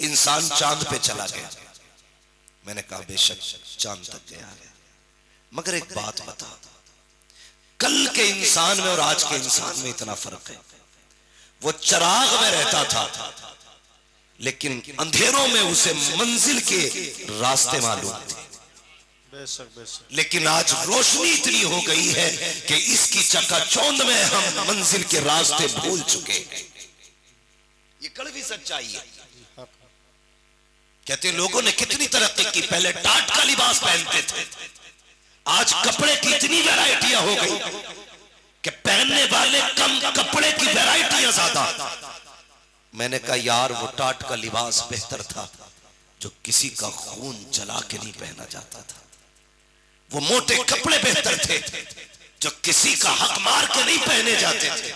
इंसान चांद पे चला गया। मैंने कहा बेशक चांद तक गया है, मगर एक बात बता, कल के इंसान में और आज के इंसान में इतना फर्क है। वो चिराग में रहता था लेकिन अंधेरों में उसे मंजिल के रास्ते मालूम थे। लेकिन आज रोशनी इतनी हो गई है कि इसकी चकाचौंध में हम मंजिल के रास्ते भूल चुके हैं। ये कड़वी सच्चाई है। कहते लोगों ने कितनी तरक्की की, पहले टाट का लिबास पहनते थे, आज कपड़े की इतनी वैरायटियां हो गई कि पहनने वाले कम, कपड़े की वैरायटियां ज्यादा। मैंने कहा यार वो टाट का लिबास बेहतर था जो किसी का खून जला के नहीं पहना जाता था। वो मोटे कपड़े बेहतर थे जो किसी का हक मार के नहीं पहने जाते थे।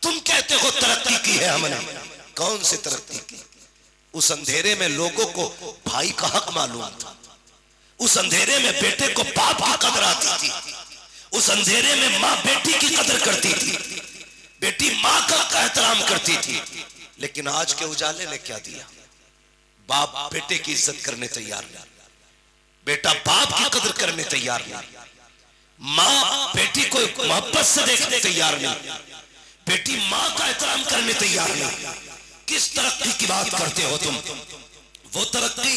तुम कहते हो तरक्की की है हमने, कौन सी तरक्की की? उस अंधेरे में लोगों को भाई का हक मालूम था, उस अंधेरे में बेटे को बाप की कदर आती थी, उस अंधेरे में माँ बेटी की कदर करती थी, बेटी माँ का एहतराम करती थी। लेकिन आज के उजाले ने क्या दिया? बाप बेटे की इज्जत करने तैयार नहीं, बेटा बाप की कदर करने तैयार नहीं, माँ बेटी को मोहब्बत से देखने तैयार नहीं, बेटी माँ का एहतराम करने तैयार नहीं। किस तरक्की की बात करते हो तुम? वो तरक्की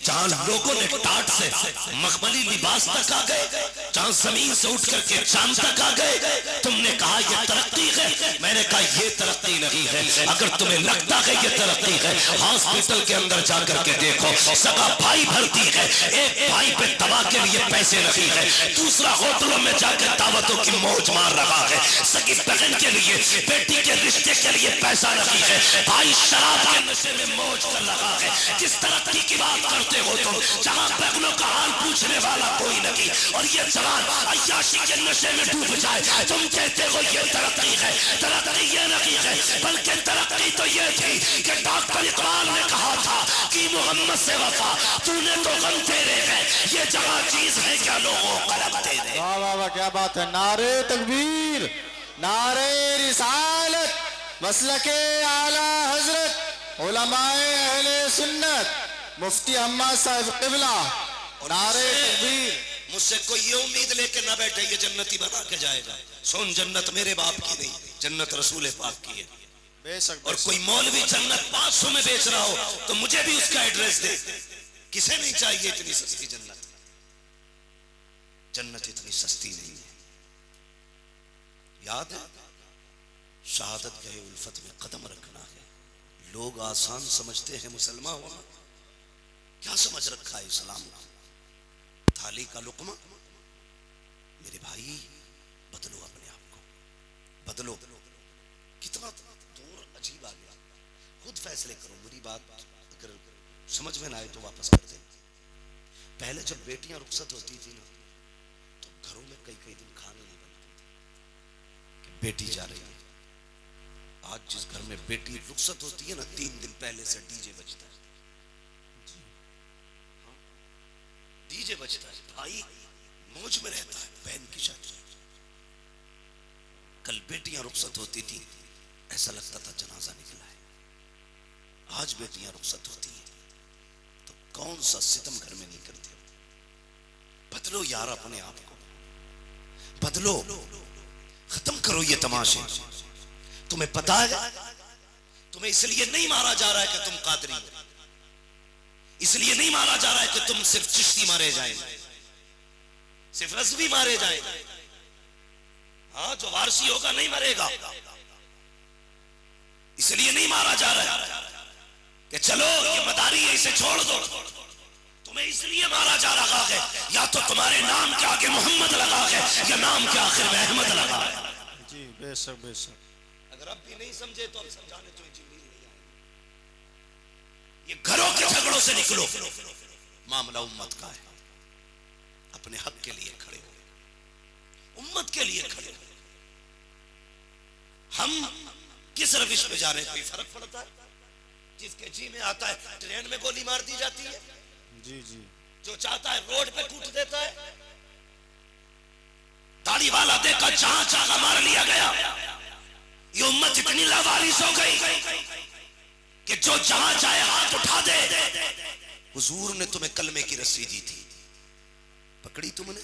जहां लोगों ने टाट से मखमली लिबास तक आ गए, जहां जमीन से उठ करके चांद तक आ गए। तुमने कहा ये तरक्की है, मैंने कहा ये तरक्की नहीं है। अगर तुम्हें लगता है ये तरक्की है, हॉस्पिटल के अंदर जाकर के देखो, सगा भाई भर्ती है, एक भाई पे दवा के लिए पैसे नहीं है, दूसरा होटलों में जाकर दावतों की मौज मार रहा है, सगी बहन के लिए, बेटी के रिश्ते के लिए पैसा नहीं है, भाई शराब के नशे में मौज कर रहा है। किस तरक्की की बात करते हो तुम, जहां बहनों का हाल पूछने वाला कोई नहीं और ये जवान अय्याशी के नशे में डूब जाए। तुम कहते हो ये तरक्की है, तरक्की ये नहीं है, बल्कि तरक्की तो ये थी कि डॉक्टर इकबाल ने कहा था कि मोहम्मद से वफा तूने तो गम तेरे है, ये जगह चीज है क्या लोगों कलम तेरे। वाह वाह वाह, क्या बात है। नारे तकबीर, नारे रिसालत, मसलके आला हजरत उलमाए अहले सुन्नत, मुफ्ती अहमद साहिब क़िबला, नारे तकबीर। मुझसे कोई ये उम्मीद लेके ना बैठे ये जन्नती बना के जाएगा। सुन, जन्नत मेरे बाप की नहीं, जन्नत रसूल पाक की है। बेशक। और कोई मौलवी जन्नत 500 में बेच रहा हो तो मुझे भी उसका एड्रेस दे। किसे नहीं चाहिए इतनी सस्ती जन्नत? जन्नत इतनी सस्ती नहीं है। याद है, शहादत गए उल्फत में कदम रखना है। लोग आसान समझते हैं मुसलमान होना, क्या समझ रखा है इस्लाम को? थाली का लुकमा। मेरे भाई बदलो अपने आप को, बदलो। कितना दूर अजीब आ गया, खुद फैसले करो। मेरी बात अगर समझ में ना आए तो वापस कर दे। पहले जब बेटियां रुखसत होती थी ना तो घरों में कई कई दिन खाने नहीं बनते थे कि बेटी जा रही है। आज जिस घर में बेटी रुखसत होती है ना, 3 दिन पहले से डीजे बजता है, डीजे बजता है, भाई मौज में रहता है। बहन की शादी, कल बेटियां रुखसत होती थी, ऐसा लगता था जनाजा निकला है। आज बेटियां रुखसत होती हैं तो कौन सा सितम घर में नहीं करते। बदलो यार अपने आप को, बदलो, खत्म करो ये तमाशे। तुम्हें पता है तुम्हें इसलिए नहीं मारा जा रहा है कि तुम कादरी हो, इसलिए नहीं मारा जा रहा है कि तुम सिर्फ चिश्ती मारे जाए, सिर्फ रज़वी मारे जाए। हाँ, जो वारसी होगा नहीं मरेगा, इसलिए नहीं मारा जा रहा है कि चलो ये मदारी है इसे छोड़ दो। तुम्हें इसलिए मारा जा रहा है या तो तुम्हारे नाम के आगे मोहम्मद लगा है या नाम के आखिर में अहमद लगा है। जी बेशक बेशक। अगर अब भी नहीं समझे तो अब समझाने तो जिंदगी नहीं आएगी। ये घरों के झगड़ों से निकलो, मामला उम्मत का है। अपने हक के लिए खड़े हो, उम्मत के लिए खड़े हो। हम किस रविश पे जा रहे हैं, कोई फर्क पड़ता है? जिसके जी में आता है ट्रेन में गोली मार दी जाती है, जी जी। जो चाहता है रोड पे कूट देता है, दाढ़ी वाला देखकर जहां चाहा मार लिया गया। ये उम्मत इतनी लावारिस हो गई कि जो जहां चाहे हाथ उठा दे। हुजूर ने तुम्हें कलमे की रस्सी दी थी, पकड़ी तुमने।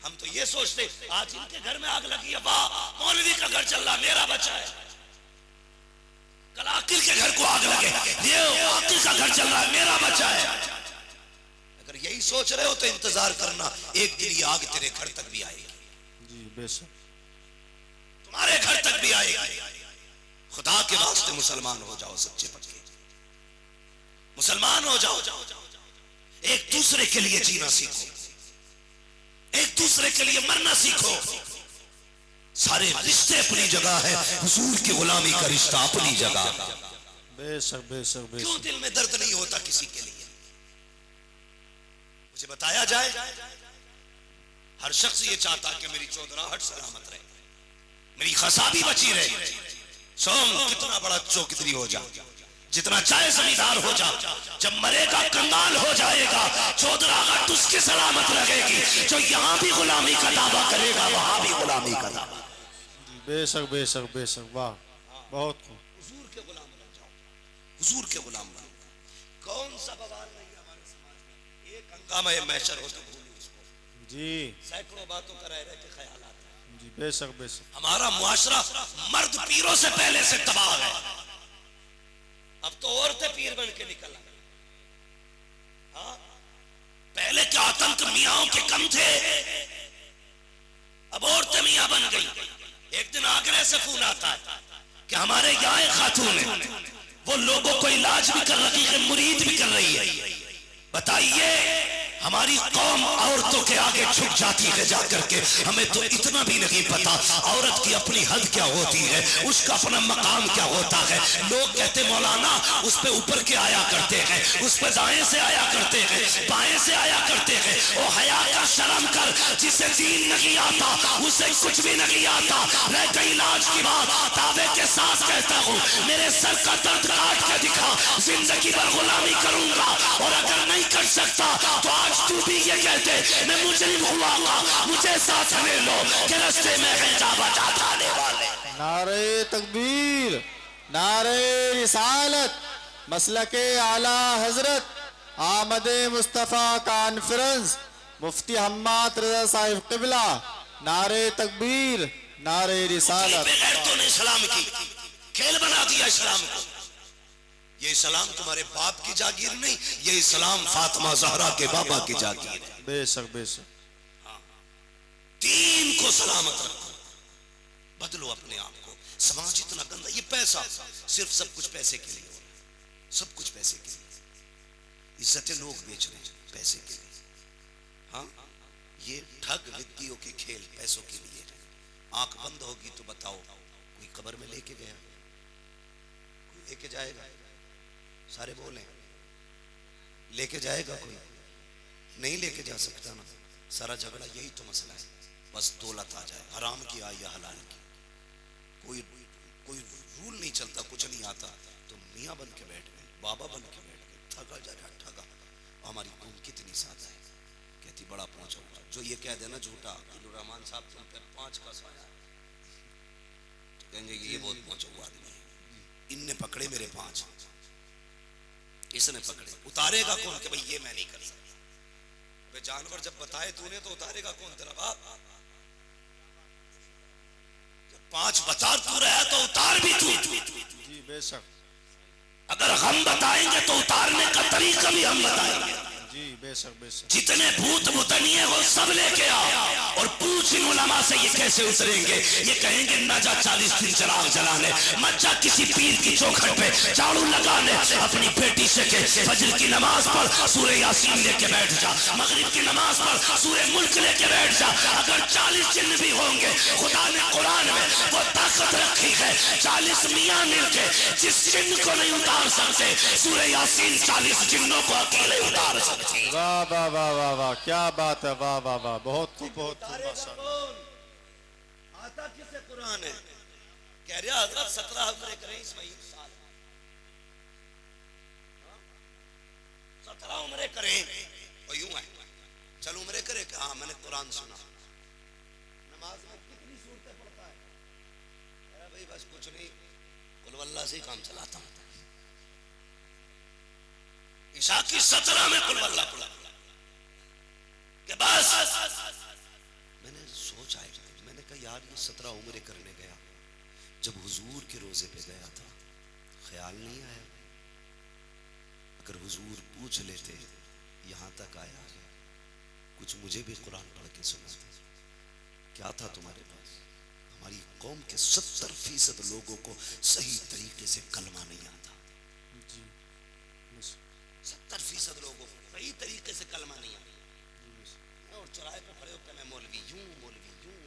हम तो ये सोचते आज इनके घर में आग लगी है, वाह मौलवी का घर चल रहा, मेरा बच्चा है। कल आकिल के घर को आग लगे, ये आकिल का घर चल रहा है, मेरा बच्चा है। अगर यही सोच रहे हो तो इंतजार करना, एक दिन ये आग तेरे घर तक भी आएगी। जी बेशक, तुम्हारे घर तक भी आएगी। खुदा के वास्ते मुसलमान हो जाओ, सच्चे पक्के मुसलमान हो जाओ। एक दूसरे के लिए जीना सीखो, एक दूसरे के लिए मरना सीखो। सारे रिश्ते अपनी जगह है, हुजूर की गुलामी का रिश्ता अपनी जगह। बेशक बेशक क्यों बेशक। दिल में दर्द नहीं होता किसी के लिए? मुझे बताया जाए। हर शख्स ये चाहता कि मेरी चौधराहट सलामत रहे, मेरी खसाबी बची रहे। सोम कितना बड़ा चौकिदरी हो जा, जितना चाहे जमींदार हो जा, जब मरेगा कंगाल हो जाएगा। चौधराहट उसकी सलामत रहेगी जो यहां भी गुलामी का दावा करेगा, वहां भी गुलामी का दावा। बेशक बेशक बेशक, वाह बहुत खूब। हुजूर के गुलाम बन जाओ, हुजूर के गुलाम बन जाओ। कौन सा बवाल नहीं है हमारे समाज में। एक हंगामा महशर हो तो भूलिए उसको। जी सैकड़ों बातों का रह के ख्यालात है। जी बेशक बेशक। हमारा मुआशरा मर्द पीरों से पहले से तबाह है। अब तो औरतें पीर बन के निकल आए। हाँ? पहले के आतंक मियाओं के कम थे, अब औरतें मियां बन गई। एक दिन आगरे से फोन आता है कि हमारे यहाँ एक खातून है, वो लोगों को इलाज भी कर रही है, मुरीद भी कर रही है। बताइए हमारी कौम औरतों के आगे झुक जाती है जाकर के। हमें तो इतना भी नहीं पता औरत की अपनी हद क्या होती है, उसका अपना मकाम क्या होता है। लोग कहते मौलाना उस पे ऊपर के आया करते हैं, उस पे दाएं से आया करते हैं, बाएं से आया करते हैं। ओ हया का शर्म कर, जिसे दीन नहीं आता उसे कुछ भी नहीं आता। रह गई इलाज की बात, दावे के साथ कहता हूँ मेरे सर का दर्द काट के दिखा, जिंदगी भर गुलामी करूंगा। और अगर नहीं कर सकता तो आज तू भी ये कहते मैं मुजरिम हुआ, मुझे साथ ले लो कि रास्ते में है जा बचा जाने वाले। नारे तकबीर, नारे रिसालत, मसलके आला हजरत, आमदे मुस्तफ़ा कॉन्फ्रेंस, मुफ्ती हम्माद रज़ा साहिब क़िबला। नारे तकबीर, नारे रिसालत। बेगैरतों ने इस्लाम की खेल बना दिया इस्लाम को। ये इस्लाम तुम्हारे बाप की जागीर नहीं, ये इस्लाम फातिमा ज़हरा के बाबा की जागीर है। बेशक बेशक। दीन को सलामत रखो, बदलो अपने आप को। समाज इतना गंदा, ये पैसा सिर्फ सब कुछ पैसे के लिए हो रहा है, सब कुछ पैसे के लिए। इज्जतें लोग बेच रहे हैं पैसे के लिए। हाँ, ये ठग विद्तियों के खेल पैसों के लिए है। आंख बंद होगी तो बताओ कोई कब्र में लेके गया, कोई लेके जाएगा? सारे बोले लेके जाएगा, कोई नहीं लेके जा सकता ना। सारा झगड़ा यही तो मसला है, बस दौलत आ जाए, हराम की आए या हलाल की। कोई रूल नहीं चलता, कुछ नहीं आता तो मियाँ बन के बैठ गए, बाबा बन के बैठ गए। ठगा जा रहा ठगा। हमारी कौम कितनी सादा है, कहती बड़ा पहुंचा हुआ। जो ये कह देना झूठा रहमान साहब तुम पर 5 का साया, तो कहेंगे ये बहुत पहुंचा हुआ आदमी है, इनने पकड़े मेरे 5, इसने पकड़े। उतारेगा कौन कि भाई ये मैं नहीं कर सकता? वे जानवर जब बताए तूने तो उतारेगा कौन? तेरा बाप। जब 5 बता तू रहा तो उतार भी तू। जी बेशक। अगर हम बताएंगे तो उतारने का तरीका भी हम बताएंगे। जी बेशक बेशक। जितने भूत भूतनिए हो सब लेके आओ और पूछ इन उलमा से ये कैसे उतरेंगे। ये कहेंगे ना जा 40 दिन चिराग जलाने, मत जा किसी पीर की चौखट पे झाड़ू लगाने, अपनी बेटी से के फजर की नमाज पर सूरह यासीन लेके बैठ जा, मगरिब की नमाज पर सूरह मुल्क लेके बैठ जा। अगर 40 जिन्न भी होंगे, खुदा ने कुरान में वो ताकत रखी है, 40 मियाँ मिलके जिस जिन्न को नहीं उतार सकते, सूरह यासीन 40 जिन्नों को अकेले उतार सकते। वाह वाह वाह वाह वाह, क्या बात है, वाह वाह वाह, बहुत खूब बहुत खूब। आता किसे कुरान है? कह रहा हजरत 17 उम्र करें इस महीने साल 17 उम्र करें और यूं है चल उम्र करे कि हाँ मैंने कुरान सुना। नमाज में कितनी सूरतें पढ़ता है? अरे भाई बस कुछ नहीं, कुल वल्लाह से ही काम चलाता हूं। ईशा की 17 में कुल वल्लाह पढ़ा के बस मैंने सोचा, मैंने कहा यार ये 17 उम्रें करने गया, जब हुजूर के रोजे पे गया था ख्याल नहीं आया, अगर हुजूर पूछ लेते यहां तक आया है, कुछ मुझे भी कुरान पढ़ के सुनाते, क्या था तुम्हारे पास? हमारी कौम के 70% लोगों को सही तरीके से कलमा नहीं आता। 70% लोगों को सही तरीके से कलमा नहीं आता। और चौराहे पे खड़े होकर मैं मौलवी यूं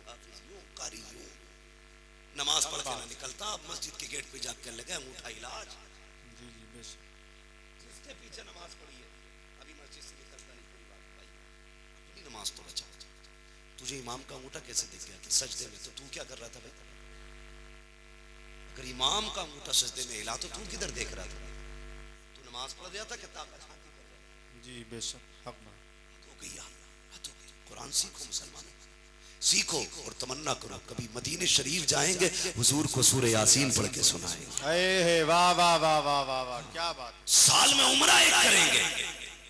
हाफिज यूं कारी यूं, नमाज पढ़ के ना निकलता, मस्जिद के गेट पे जाकर लगे अंगूठा इलाज। जिसके पीछे नमाज पढ़ी है अभी मस्जिद से निकलता नहीं, कोई बात भाई अपनी नमाज तो बचा। तुझे इमाम का अंगूठा कैसे दिख गया कि सजदे में, तो तू क्या कर रहा था भाई? अगर इमाम का अंगूठा सजदे में हिला तो तू किधर देख रहा था? तू नमाज पढ़ रहा था कि ताकत छाती कर रहा था? जी बेशक हक बात हो गई। कुरान सीखो मुसलमानों, सीखो और तमन्ना करो कभी मदीने शरीफ जाएंगे, हुजूर को सूरह यासीन पढ़ के सुनाएंगे। वाह वाह वाह वाह वाह वाह, क्या बात। साल में उम्रा एक करेंगे,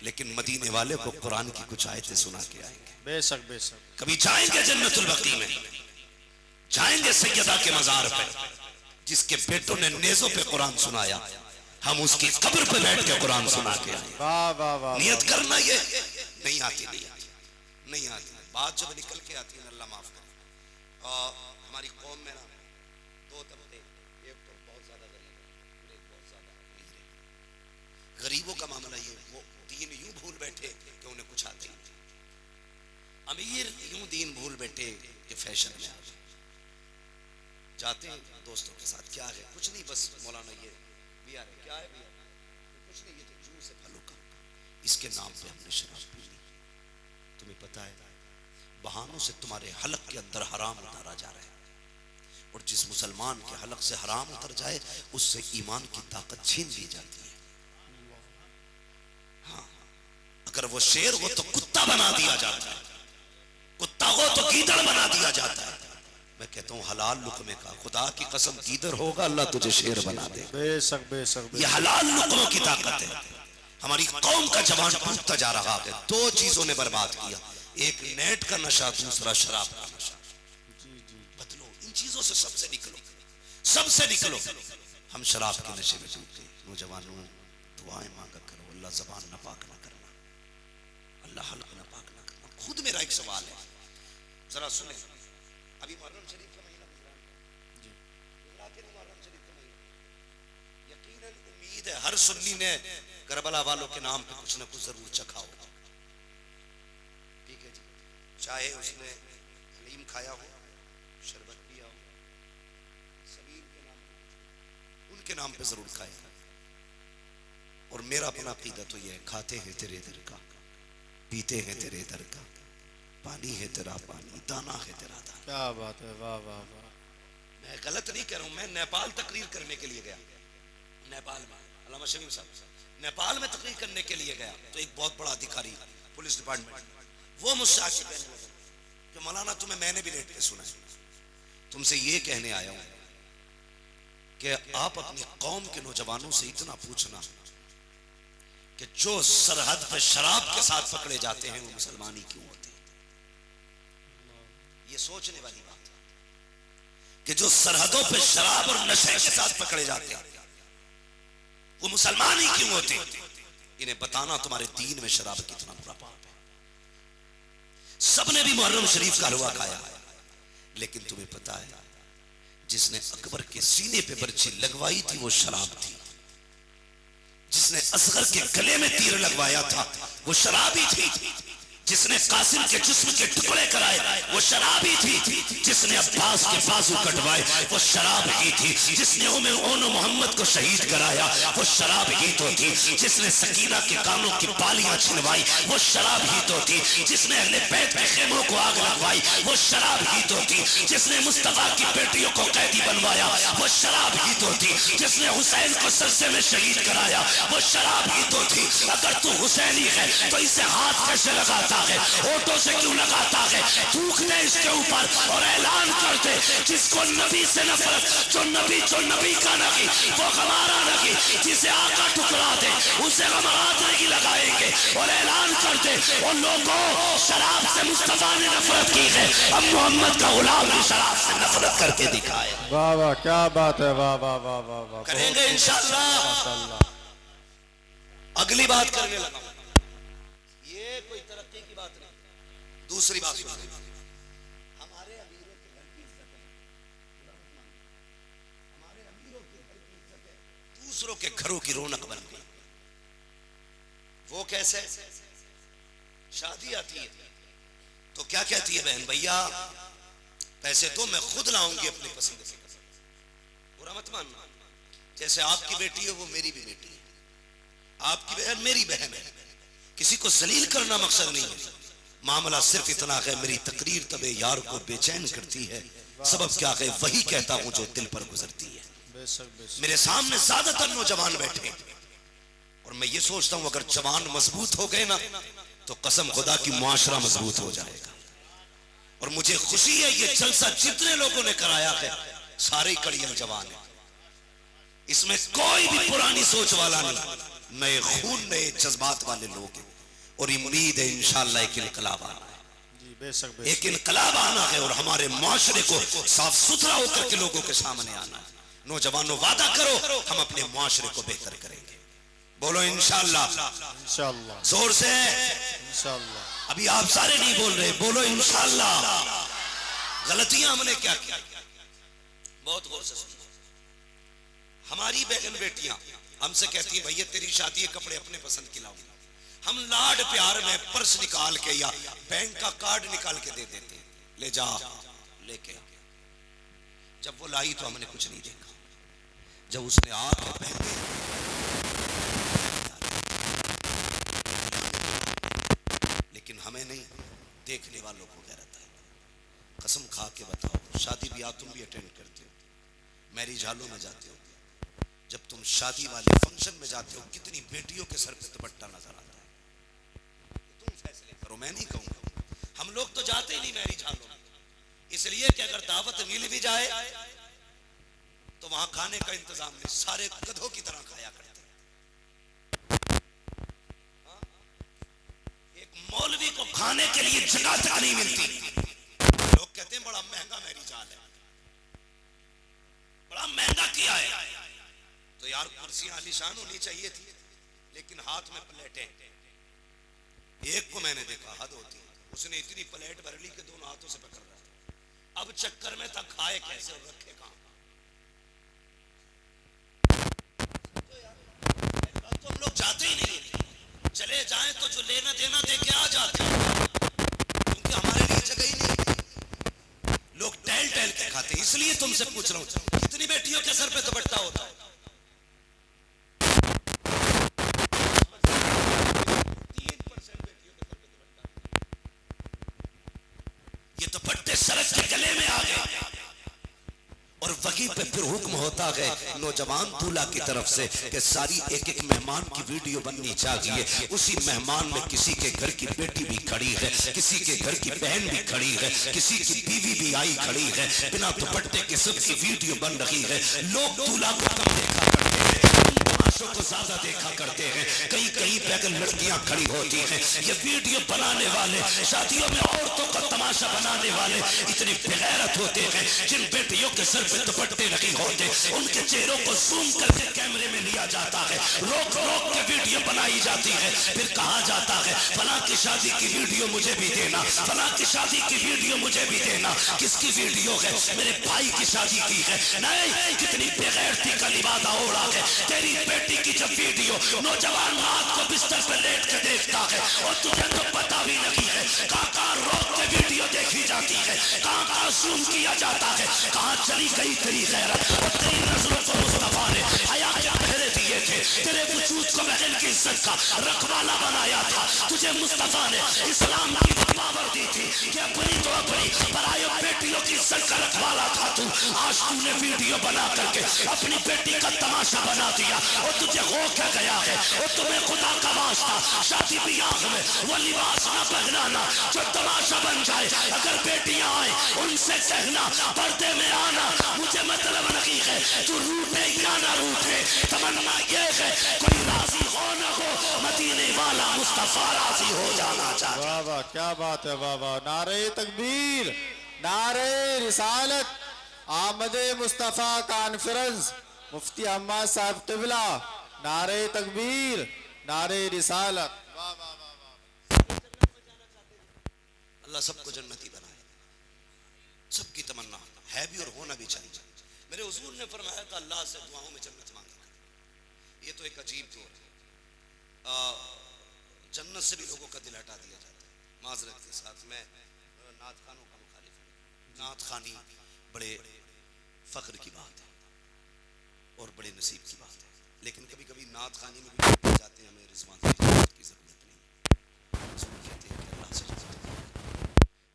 लेकिन मदीने वाले को कुरान की कुछ आयतें सुना के आएंगे। बेशक बेशक। कभी जाएंगे जन्नतुल बकी में, जाएंगे सैयदा के मजार पे, जिसके बेटों ने नेज़ों पे कुरान सुनाया, हम उसकी कब्र पे बैठ के कुरान सुना के आए। वाह वाह वाह। नियत करना, ये नहीं आती बात जब निकल के आती है ना, अल्लाह माफ करे। हमारी कौम में ना दो तबके, एक तो बहुत ज्यादा गरीब है, एक बहुत ज्यादा अमीर है। गरीबों का मामला ये, वो दीन यूं भूल बैठे कि उन्हें कुछ आता ही नहीं। अमीर यूं दीन भूल बैठे कि फैशन में आ जाते हैं दोस्तों के साथ, क्या है कुछ नहीं, बस मौलाना ये बिया है, क्या है बिया, कुछ नहीं, ये तो जूस है फलों का, इसके नाम पे हमने शराब पी ली। तुम्हें पता है बहानों से तुम्हारे हलक के अंदर हराम उतारा जा रहा है, और जिस मुसलमान के हलक से हराम उतर जाए उससे ईमान की ताकत छीन ली जाती है। हाँ, अगर वो शेर हो तो कुत्ता बना दिया जाता है, कुत्ता हो तो गीदड़ बना दिया जाता है। मैं कहता हूँ हलाल लुकमे का, खुदा की कसम गीदड़ होगा अल्लाह तुझे शेर बना दे। बेशक बेशक, ये हलाल लुकमों की ताकत है। हमारी कौम का जवान टूटता जा रहा है, दो चीजों ने बर्बाद किया, एक नेट का नशा, दूसरा शराब का नशा। बदलो इन चीजों से, सबसे निकलो, सबसे निकलो। हम शराब के नशे में डूब गए। नौजवानों दुआएं मांगा करो, अल्लाह जबान नापाक ना करना, अल्लाह हल्क नापाक ना करना। खुद मेरा एक सवाल है, जरा सुने, अभी मुहर्रम शरीफ का महीना गुजरा के, मुहर्रम शरीफ का महीना, यकीनन उम्मीद है हर सुन्नी ने करबला वालों के नाम पे कुछ ना कुछ जरूर चखा होगा। ठीक है जी, चाहे उसने हलीम खाया हो, शरबत पिया हो, सबील के नाम पे, उनके नाम पे जरूर खाएगा। और मेरा अपना अकीदा तो ये है, खाते हैं तेरे दर का, पीते हैं तेरे दर का, पानी है तेरा पानी, दाना है तेरा दाना। क्या बात है, वाह वाह वाह। मैं गलत नहीं कह रहा हूं, मैं नेपाल तकरीर करने के लिए गया, नेपाल में अल्लामा शमीम साहब नेपाल में तकरीर करने के लिए गया, तो एक बहुत बड़ा अधिकारी पुलिस डिपार्टमेंट, वो मुझसे आके कहने लगा कि मौलाना तुम्हें मैंने भी लेट के सुना, तुमसे ये कहने आया हूं कि आप अपनी कौम के नौजवानों से इतना पूछना कि जो सरहद पे शराब के साथ पकड़े जाते हैं वो मुसलमान ही क्यों होते हैं। ये सोचने वाली बात है कि जो सरहदों पे शराब और नशे के साथ पकड़े जाते हैं वो मुसलमान ही क्यों होते। इन्हें बताना तुम्हारे दीन में शराब कितना बुरा पाप है। सबने भी मुहर्रम शरीफ का हलवा खाया, लेकिन तुम्हें पता है जिसने अकबर के सीने पे बर्छी लगवाई थी वो शराब थी, जिसने असगर के गले में तीर लगवाया था वो शराबी थी, जिसने कासिम के जिस्म के टुकड़े कराए वो शराबी थी, जिसने अब्बास के बाजू कटवाए वो शराब ही थी, जिसने ओनो मोहम्मद को शहीद कराया वो शराब ही तो थी, जिसने सकीना के कानों की बालियां छिनवाई वो शराब ही तो थी, जिसने अहले बैत के खेमों को आग लगवाई वो शराब ही तो थी, जिसने मुस्तफा की बेटियों को कैदी बनवाया वो शराब ही तो थी, जिसने हुसैन को सरसे में शहीद कराया वो शराब ही तो थी। अगर तू हुसैनी है तो इसे हाथ कैसे लगाता है, होठों से क्यों लगाता है, थूक दे इसके ऊपर और ऐलान कर दे जिसको नबी से नफरत, जो नबी का नहीं, जिसे आका टुकरा दे उसे हम हाथ नहीं लगाएंगे और ऐलान कर दे और लोगों शराब से मुस्तफा ने नफरत की है, अब मोहम्मद का गुलाम भी शराब से नफरत करके दिखाए। वाह वाह क्या बात है, वाह वाह वाह वाह वाह, करेंगे इंशाअल्लाह। अगली बात करने लगा, ये कोई तरक्की की बात नहीं। दूसरी बात सुनिए, हमारे अमीरों के घर की इज्जत है, हमारे अमीरों के घर की इज्जत है, दूसरों के घरों की रौनक बन गई। वो कैसे? शादी आती है तो क्या कहती है बहन, भैया पैसे तो मैं खुद लाऊंगी अपनी पसंद से। बुरा मत मानना, जैसे आपकी बेटी है वो मेरी भी बेटी है, आपकी बहन मेरी बहन है। किसी को जलील करना मकसद नहीं है, मामला सिर्फ इतना है, मेरी तकरीर तबे यार को बेचैन करती है, सबब क्या है वही कहता हूं जो दिल पर गुजरती है। मेरे सामने ज्यादातर नौजवान बैठे और मैं ये सोचता हूं अगर जवान मजबूत हो गए ना तो कसम खुदा की मुआशरा मजबूत हो जाएगा। और मुझे खुशी है ये जलसा जितने लोगों ने कराया है सारे कड़ियां जवान है, इसमें कोई भी पुरानी सोच वाला नहीं, नए खून नए जज्बात वाले लोग हैं। और उम्मीद है इंशाअल्लाह एक इनकलाब आना है, एक इनकलाब आना है और हमारे मुआशरे को साफ सुथरा होकर के लोगों के सामने आना है। नौजवानों वादा करो हम अपने मुआशरे को बेहतर करेंगे, बोलो इंशाअल्लाह। इंशाअल्लाह, जोर से इंशाअल्लाह। अभी आप सारे नहीं बोल रहे, बोलो इंशाअल्लाह। गलतियां हमने क्या की, बहुत गौर से सुनो। हमारी बहन बेटियां हमसे कहती हैं भैया तेरी शादी है, कपड़े अपने पसंद के लाओ। हम लाड प्यार में पर्स निकाल के या बैंक का कार्ड निकाल के दे देते, ले जा लेके। जब वो लाई तो हमने कुछ नहीं देखा, जब उसने आके पहने लेकिन हमें नहीं, देखने वालों को गैरत है। कसम खा के बताओ, शादी ब्याह तुम भी अटेंड करते हो, मैरिज हॉलों में जाते हो, जब तुम शादी वाले फंक्शन में जाते हो कितनी बेटियों के सर पे दुपट्टा नजर आता है। तुम फैसले करो, मैं नहीं कहूंगा। हम लोग तो जाते ही नहीं मैरिज हॉलों में, इसलिए कि अगर दावत मिल भी जाए तो वहां खाने का इंतजाम नहीं, सारे गधों की तरह खाया करते। एक मौलवी को खाने के लिए जगह तक नहीं मिलती, लोग कहते हैं बड़ा महंगा मैरिज हॉल है, बड़ा महंगा किया है। तो यार कुर्सियां आलीशान होनी चाहिए थी, लेकिन हाथ में प्लेटें। एक को मैंने देखा, हद होती है, उसने इतनी प्लेट भर ली कि दोनों हाथों से पकड़ रहा था। अब चक्कर में था खाए कैसे और रखे कहां। तो हम लोग जाते ही नहीं, चले जाएं तो जो लेना देना दे के आ जाते हैं, क्योंकि हमारे लिए जगह ही नहीं। लोग टहल टहल के खाते, इसलिए तुमसे पूछ रहा हूं कितनी बेटियों के सर पे दुपट्टा होता है? ये दुपट्टे सड़क के गले में आ गए और वहीं पे फिर हुक्म होता है नौजवान दूल्हा की तरफ से कि सारी एक एक मेहमान की वीडियो बननी चाहिए। उसी मेहमान में किसी के घर की बेटी भी खड़ी है, किसी के घर की बहन भी खड़ी है, किसी की बीवी भी आई खड़ी है, बिना दुपट्टे के सबकी वीडियो बन रही है। लोग दूल्हा को कम देखा करते हैं, तमाशों को ज्यादा देखा करते हैं। कहीं कहीं पे अगर लड़कियां खड़ी होती हैं, ये वीडियो बनाने वाले, शादियों में औरतों का तमाशा बनाने वाले इतने बेगैरत होते हैं। जिन बेटियों के सर पे दुपट्टे नहीं होते उनके चेहरों को जूम करके कैमरे में लिया जाता है, रोक रोक के वीडियो बनाई जाती है, फिर कहा जाता है फलां की शादी की वीडियो मुझे भी देना, फलां की शादी की वीडियो मुझे भी देना। किसकी वीडियो है? मेरे भाई की शादी की है। नहीं, कितनी बेगैरती का लिबादा ओढ़ा है। तेरी बेटी की जब वीडियो नौजवान रात को बिस्तर पर लेट के देखता है और तुझे तो पता भी नहीं है कहां रोक के वीडियो देखी जाती है, कहां जूम किया जाता है, कहां चली गई तेरी गैरत। और तेरी नजरों को मुस्तफा ने हया के पहरे दिए थे, तेरे वजूद को बहन की इज्जत का रखवाला बनाया था। तुझे मुस्तफा ने इस्लाम की पावर दी थी कि अपनी तो अपनी परायों बेटियों की इज्जत का रखवाला था तू। आज तूने वीडियो बना करके अपनी बेटी का तमाशा तमाशा बना दिया। और तुझे हो क्या गया है, और तुम्हें खुदा का वास्ता शादी ब्याह में वो लिबास ना पहनाना जो तमाशा बन जाए। अगर बेटियां आए उनसे कहना पर्दे में आना, मुझे मतलब नहीं है तू रूठे या ना रूठे, तमन्ना ये है कोई राजी हो ना हो, मदीने वाला मुस्तफा राजी हो जाना चाहता। वाह वाह, क्या बात है, वाह वाह। नारे तकबीर, नारे रिसालत, आमदे मुस्तफ़ा कॉन्फ्रेंस, मुफ्ती अहमद साहब क़िबला, नारे तकबीर, नारे रिसालत। वाह वाह वाह वाह। अल्लाह सबको जन्नती बनाए, सबकी तमन्ना है भी और होना भी चाहिए। मेरे हुजूर ने फरमाया था अल्लाह से दुआओं में जन्नत मांगा कर। ये तो एक अजीब दौर है, जन्नत से भी लोगों का दिल हटा दिया जाता है। माजरत के साथ मैं नात खानों का मुखालिफ हूँ। नात खानी बड़े फख्र की बात है और बड़े नसीब की बात है, लेकिन कभी कभी नात खानी में भी जाते हैं, हमें रिजवान की जरूरत नहीं। कहते हैं कि अल्लाह से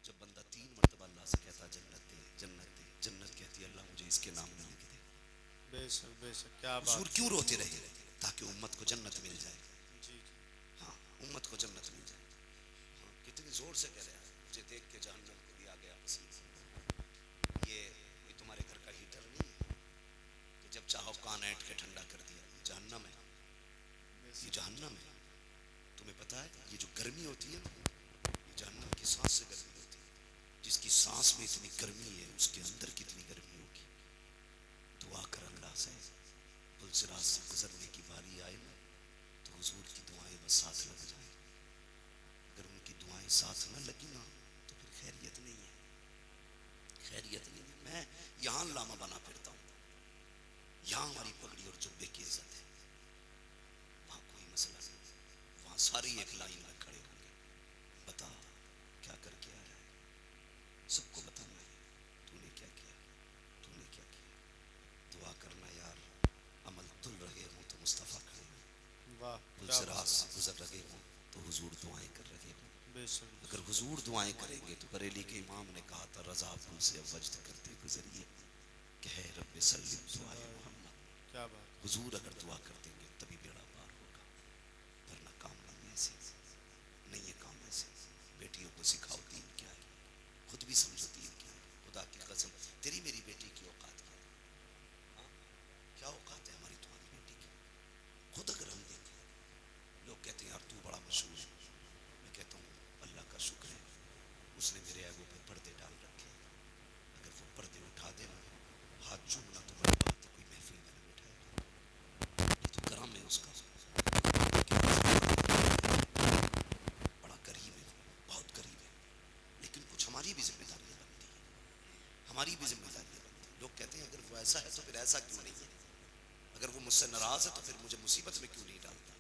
जब बंदा 3 मरतबा अल्लाह से कहता जन्नत दे जन्नत दे, जन्नत कहती है अल्लाह मुझे इसके नाम में लिख दे। बेशक बेशक, क्या बात। हुजूर क्यों रोते रहे? ताकि उम्मत को जन्नत मिल जाए। जी जी। हाँ, उम्मत को जन्नत मिल जाए। हाँ, कितनी जोर से कह रहे हैं, मुझे देख के जहन्नम को दिया गया पसीना। ये तुम्हारे घर का हीटर नहीं है कि जब चाहो कान ऐंठ के ठंडा कर दिया। ये जहन्नम है, ये जहन्नम है। तुम्हें पता है ये जो गर्मी होती है ना, ये जहन्नम की सांस से गर्मी होती है। जिसकी सांस में इतनी गर्मी है उसके अंदर कितनी गर्मी होगी। दुआ कर अल्लाह से, पुलसिरात से गुजरने की बारी आए ना तो हुजूर की दुआएं बस साथ लग जाए। अगर उनकी दुआएं साथ न लगी ना तो फिर खैरियत नहीं है, खैरियत नहीं है। मैं यहाँ लामा बना फिरता हूँ, यहाँ हमारी पगड़ी और जुब्बे की इज्जत है, वहाँ कोई मसला नहीं। वहाँ सारी एक लाइन में खड़े होंगे, बता क्या करके आया है, सबको बताना है तूने क्या किया, तूने क्या किया। दुआ करना यार, अमल तुल रहे हो तो मुस्तफ़ा खड़े हो, वाह, पुलसिरात से गुजर रहे हो तो हुजूर दुआएं कर रहे हो। बेशक। अगर हुजूर दुआएं करेंगे तो बरेली के इमाम ने कहा था रजा पुल से वजद करते गुजरिए कि है रब्बे सल्लिम दुआए मोहम्मद। क्या बात। हुजूर अगर दुआ कर देंगे तभी बेड़ा पार होगा, वरना काम नहीं ऐसे, नहीं है काम ऐसे। बेटियों को सिखाओ दीन क्या है, खुद भी समझो दीन क्या है। खुदा की कसम तेरी मेरी बेटी की औकात क्या है? हाँ? क्या औकात है हमारी तुम्हारी बेटी की? खुद अगर हम देखें, लोग कहते हैं यार तू बड़ा मशहूर है, मैं कहता हूँ अल्लाह का शुक्र है उसने मेरे आगों पे पर्दे डाल रखे। अगर वो पर्दे उठा देना, हाथ चूमना तो बड़ी बात है, कोई महफिल में न बिठाए, ये तो करम है उसका। बड़ा करीब है, बहुत करीब है, लेकिन कुछ हमारी भी जिम्मेदारियां बनती है, हमारी भी जिम्मेदारियां बनती है। लोग कहते हैं अगर वो ऐसा है तो फिर ऐसा क्यों नहीं है, अगर वो मुझसे नाराज है तो फिर मुझे मुसीबत में क्यों नहीं डालता।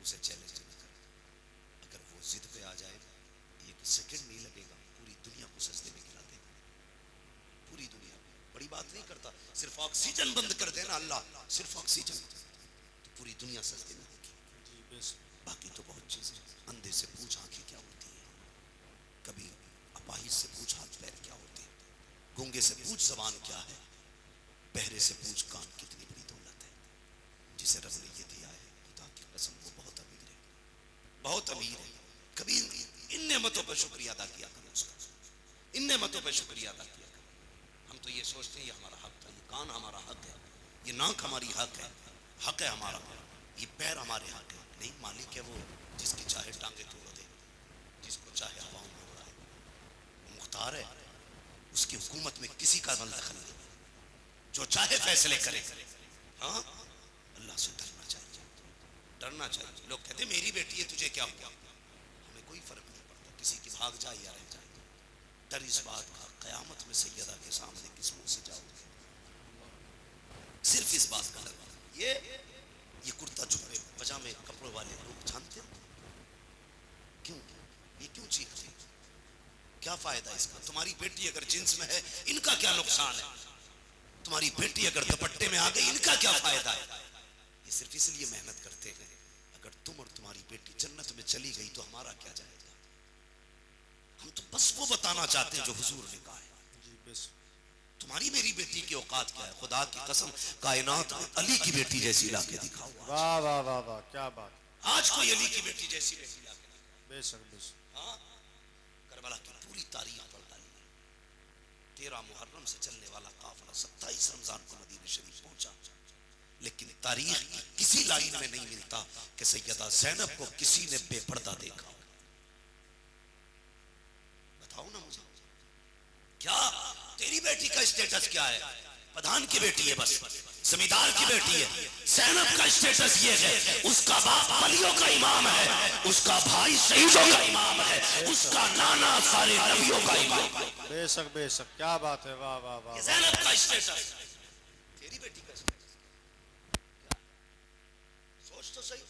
उसे चैलेंज न कर, अगर वो जिद पे आ जाए एक सेकंड नहीं लगेगा, पूरी दुनिया को सजदे में गिरा देगा, पूरी दुनिया। बड़ी बात नहीं करता, सिर्फ ऑक्सीजन बंद कर देना अल्लाह, सिर्फ ऑक्सीजन तो पूरी दुनिया सजदे में होगी। बाकी तो बहुत चीजें, अंधे से पूछ आंखें क्या होती है, कभी अपाहिज से पूछ हाथ पैर क्या होते हैं, गूंगे से पूछ जबान क्या है, बहरे से पूछ कान कितनी बड़ी दौलत है। जिसे रब ने ये दिया है खुदा की कसम वो बहुत अमीर है, बहुत अमीर है। कभी इन नेमतों पर शुक्रिया अदा किया करो उसका, इन नेमतों पर शुक्रिया अदा किया करो। हम तो ये सोचते हैं ये हमारा हक था, ये कान हमारा हक है, ये नाक हमारी हक है हमारा, ये पैर हमारे हक है। नहीं, मालिक है वो जिसकी चाहे टांगे तोड़ दे, जिसको चाहे हवाओं में उड़ाए, मुख्तार है, उसकी हुकूमत में किसी का दखल नहीं, जो चाहे फैसले करे। हाँ, अल्लाह से डरना चाहिए, डरना चाहिए। लोग कहते मेरी बेटी है तुझे क्या हुआ, हमें कोई फर्क नहीं पड़ता, किसी की भाग जाए या रह जाए। डर इस बात का कयामत में सैयदा के सामने किस मुंह से जाओगे, सिर्फ इस बात का डर। ये कुर्ता जुब्बे पजामे कपड़ों वाले लोग जानते हैं क्यों, ये क्यों चीखते हैं, क्या फायदा इसका? तुम्हारी बेटी अगर जींस में है इनका क्या नुकसान है, तुम्हारी बेटी अगर दुपट्टे में आ गई इनका क्या फायदा है? ये सिर्फ इसलिए मेहनत करते हैं, अगर तुम और तुम्हारी बेटी जन्नत में चली गई तो हमारा क्या जाएगा। हम तो बस वो बताना चाहते हैं जो हुजूर ने कहा है, तुम्हारी मेरी बेटी की औकात क्या है? खुदा की कसम कायनात में अली की बेटी जैसी लाके दिखाओ। वाह वाह वाह वाह, क्या बात। आज कोई अली की बेटी जैसी बेटी लाके दिखाओ। बेशक बेशक। हाँ, करबला की पूरी तारीख पढ़ डाली है। 13 मुहर्रम से चलने वाला काफिला 27 रमजान को मदीना शरीफ पहुंचा, लेकिन तारीख की किसी लाइन में नहीं मिलता कि सैयदा ज़ैनब को किसी ने बेपर्दा देखा। बताओ ना मुझे, क्या तेरी बेटी का स्टेटस क्या है? प्रधान की बेटी है, बस जमींदार की बेटी है। ज़ैनब का स्टेटस ये है, उसका बाप वलियों का इमाम है, उसका भाई शहीदों का इमाम है, उसका नाना सारे नबियों का इमाम है। बेशक बेशक, क्या बात है। वाह वाह वाह। ज़ैनब का स्टेटस, तेरी बेटी का स्टेटस क्या? सोच तो सही,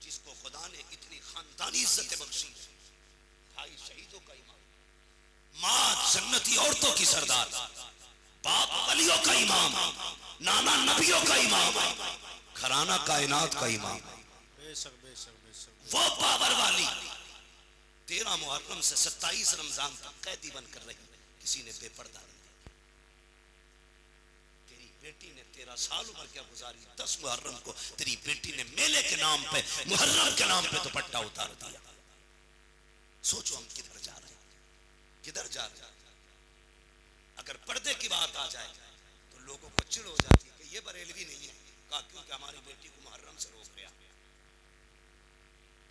जिसको खुदा ने इतनी खानदानी इज्जत बख्शी, भाई शहीदों का इमाम, माँ जन्नती औरतों की सरदार, बाप वलियों का इमाम, नाना नबियों का इमाम, घराना कायनात का इमाम। बेशक बेशक बेशक। वो पावर वाली 13 मुहर्रम से 27 रमजान तक कैदी बनकर रही, किसी ने बेपर्दा नहीं। तेरी बेटी ने 13 साल उम्र क्या गुजारी, 10 मुहर्रम को तेरी बेटी ने मेले के नाम पे, मुहर्रम के नाम पे दुपट्टा उतार दिया। सोचो हम किधर जा रहे हैं, किधर जा रहे हैं। अगर पर्दे की बात आ जाए तो लोगों को चिढ़ हो जाती है कि ये बरेलवी नहीं है, कहा क्योंकि हमारी बेटी को मुहर्रम से रोक लिया।